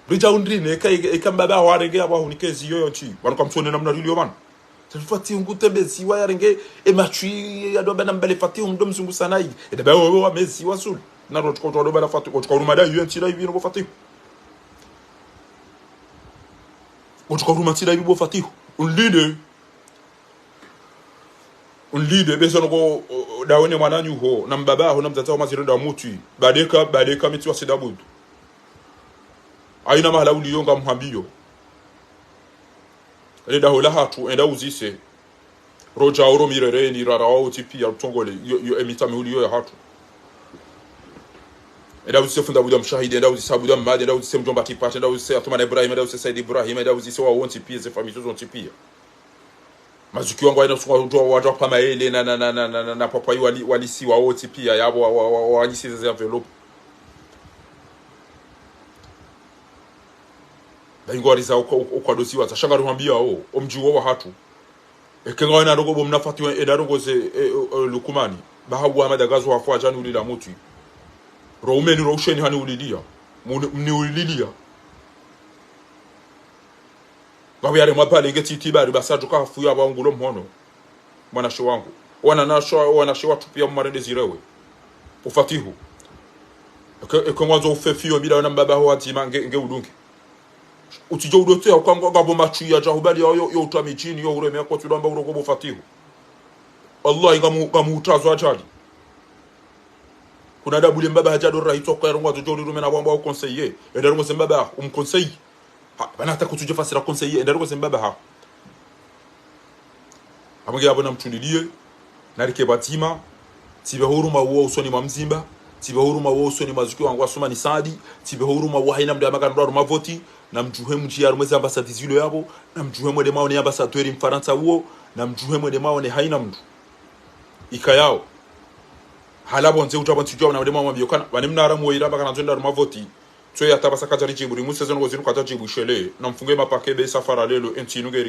Rija undrine ikambaba warenge abo hunikezi yoyo nchi banuka msone namna lilio bana tafati ngutembezi wa yarenge ematwi ado bana mbele fati umdo mzungu sana yi edaba wa mezi wasul na rotko to ado bana fati ko rumada yu nchi la yi no fati ko rumati la yi bo fati unlinde unlide besono ko dawone mwananyu ho na mbaba ho na mtata wa maziro da mutu badeka mitu wa sedabudu aina mahala uliyonga mhambiyo reda hola hatu enda uzise roja oro mirere ni rara wa utipi ya utongole yo emita mihuliyo ya hatu enda uzise funda buda mshahidi enda uzise buda mmadi enda uzise mjomba kipashe enda uzise atuma na Ibrahim enda uzise Said Ibrahim enda uzise wa wonti pia ze family zozo tipia mazuki wangu aina sunga wajwa kama ele na papa walisi wa woti pia yabo walisi ze envelope baingori za ukwadosi wa tashanga ruhambia omjiwo wa hatu ekenga ina rogo bomna fatiwa eda rogo ze lukumani bahabu amadagazo wa kwa janu ulila mutu roumeni rosheni hani ulilia mni ulilia babu yale mapale ngeti tibari basaju ka fuya bangulo mhono mwana shi wangu wana shi watu pia mmarende zirewe ufatihu ekengwazo ufefio bila na mbaba ho atima nge udungi utijo udote akangwa gabo machu ya jahubali yo utamichini yo ureme ko tulamba uroko bufatihu Allah ngamu utazo ajali kuna dabule mbaba hajado rahito kwa rungwa jori rumena bwamba au conseiller ederungo sembaba conseiller bana hata kutuje fasira conseiller ederungo sembaba ha amange abona mtulilie narike batima tibe huruma wo usoni mamzimba tibe huruma wo usoni mazuki wangu asoma ni sadi tibe huruma wo haina mda magandwa rumavoti na mjuhe mjia rumeza ambassadeur zilo yabo na mjuhe mwede maone ambassadeur mfaransa huo na mjuhe mwede maone haina mdu ikayao halabo nze utaba ntijwa na mwede maone biyokana banemnara muira bakana nzenda rumavoti tso ya tabasa kajari jiburi museze ngo zinu kwata jibu shele na mfunge mapake be safara lelo entinuge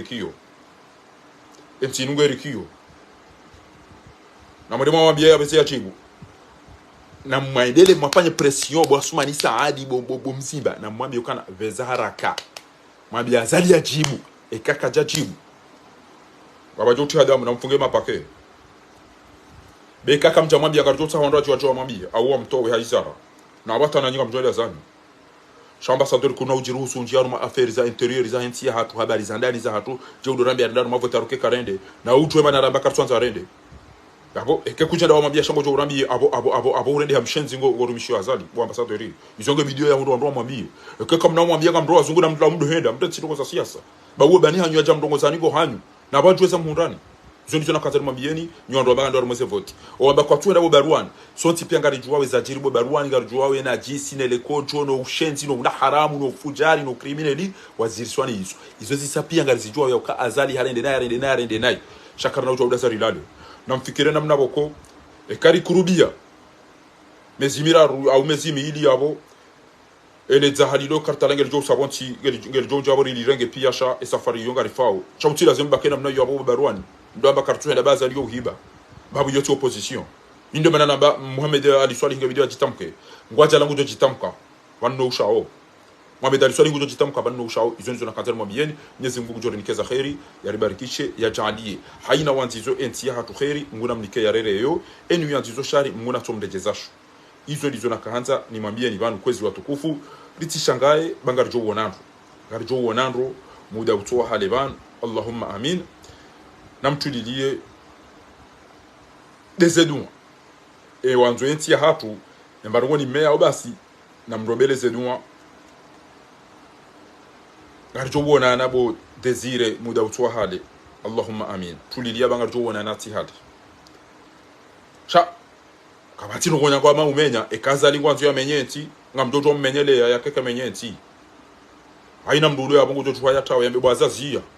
rikiyo na mwede maone biya bese ya jibu na mwaendele mwafanye pression bwa suma ni saadi bo mzimba na mwambie ukana veza haraka mwambie azali ya jibu ekaka jajibu baba joti hadamu na mfunge mapake be kaka mja mwambie akarjota hondo ajwa mwambie au mtowe haizara na watu ananyinga mjole azani ambassadeur kuna ujiruhusu njiaru ma affaires za interieur za hensi hatu habari za ndani za hatu je udorambi ndani mavota ruke karende na ujwe mana ramba kartwanza rende abo ekekuja dawa mabia shango jorambi abo urende hamshenzi ngo gorumisho azali bwa ambassadeur izonge video ya ndo mwambie ekeka mna mwambia kama ndo azungu na mdu henda mtetsi za siasa bawo bani hanyu aja mndongo zani go hanyu na bajweza mhundani zondi zona kaza mwambieni nyondo banga ndo mweze vote o aba kwa tuenda bo baruan sonti pia ngari juwawe za jiribo baruan ngari juwawe na jisi ne lekojo no ushenzi no haramu no fujari no criminali waziri swani izo zisapia ngari zijuwa ya ka azali harende naye shakara na ujwa udazari lalo na mfikire na mnaboko ekari kurubia mezimira au mezimi ili yabo ele zahalilo kartalange jo sabonti ngel jo jabori lirenge pia sha esafari yonga rifao chautila zemba kena mna yabo barwani ndo amba kartu ya baza aliyo hiba babu yote opposition inde manana ba Mohamed Ali Swali nge video jitamke ngwaja langu jo jitamka wanno ushao Mohamed Ali Swali ngo jitamka wanno ushao izo na kantar mwabieni Mwenyezi Mungu jori nikeza khairi yaribarikishe yajalie haina wanzizo enti hatu khairi nguna mnike yarere yo enu yanzizo shari nguna tomrejezashu izo lizo na kahanza ni mwambie ni banu kwezi watukufu litishangae bangarjo wonandro muda utoa haleban Allahumma amin namtulilie desedun wanzo enti ya hatu mbarongo ni mea obasi na mrobele zedun garjo wona nabo desire muda utoa hale Allahumma amin tulilia bangarjo wona nati hale sha kabati no gonya kwa maumenya ekazali ngwanzo ya menyenti ngamdojo mmenyele ya keke menyenti haina mdulo ya bongo jojo ya tawo yambe bwaza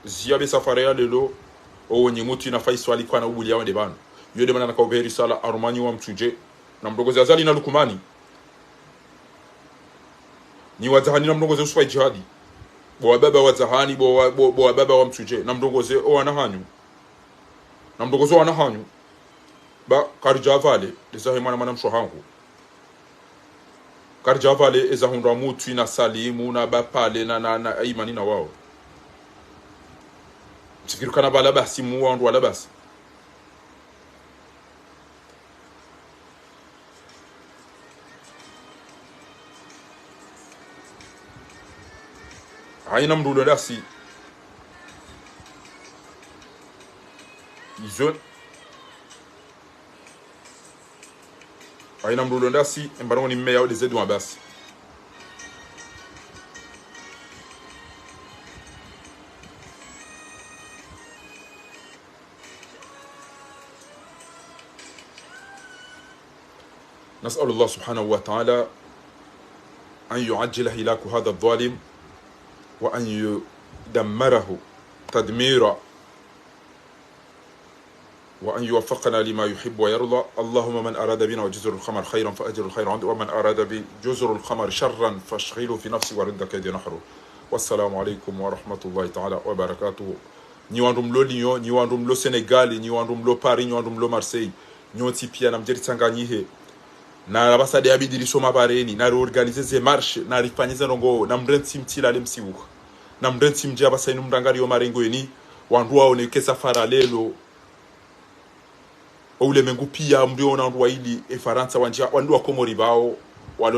zia be safari ya lelo o nyimuti na faiswa alikuwa na ubuli yawende bana yode mana nakawberi sala arumani wa mtuje na mdogozi azali na lukumani ni wazahani na mdogozi uswa jihadi bo baba wazahani bo baba wa mtuje na mdogozi o anahanyu na mdogozi o anahanyu ba karjavale desahe mwana mshohangu karjavale ezahundwa mutu na salimu na bapale na imani na wao tikirukana bala basi muwandu wala basi haina mdulo dasi izo aina mrulondasi embarongo ni mmea au dezedu mabasi. نسأل الله سبحانه وتعالى أن يعجل هلاك هذا الظالم وأن يدمره تدميرا وأن يوفقنا لما يحب ويرضى. اللهم من أراد بنا وجزر الخمر خيرا فأجر الخير عنده ومن أراد بجزر الخمر شرا فاشغله في نفسي ورد كيد نحره. والسلام عليكم ورحمة الله تعالى وبركاته. نيواندوم لو ليون نيواندوم لو سنغال نيواندوم لو باريس نيواندوم لو مارسيل نيوتي بيانا مجري تسانغانيه na abasade abidiri soma bareni na reorganiser ces marches na rifanyiza rongo na mrenti mtila lemsiwu na mrenti mji abasainu mrangari yo marengo eni wandu wao ne kesa faralelo ule mengu pia mbiona wandu wa ili e Faransa wandu wa Komori bao walona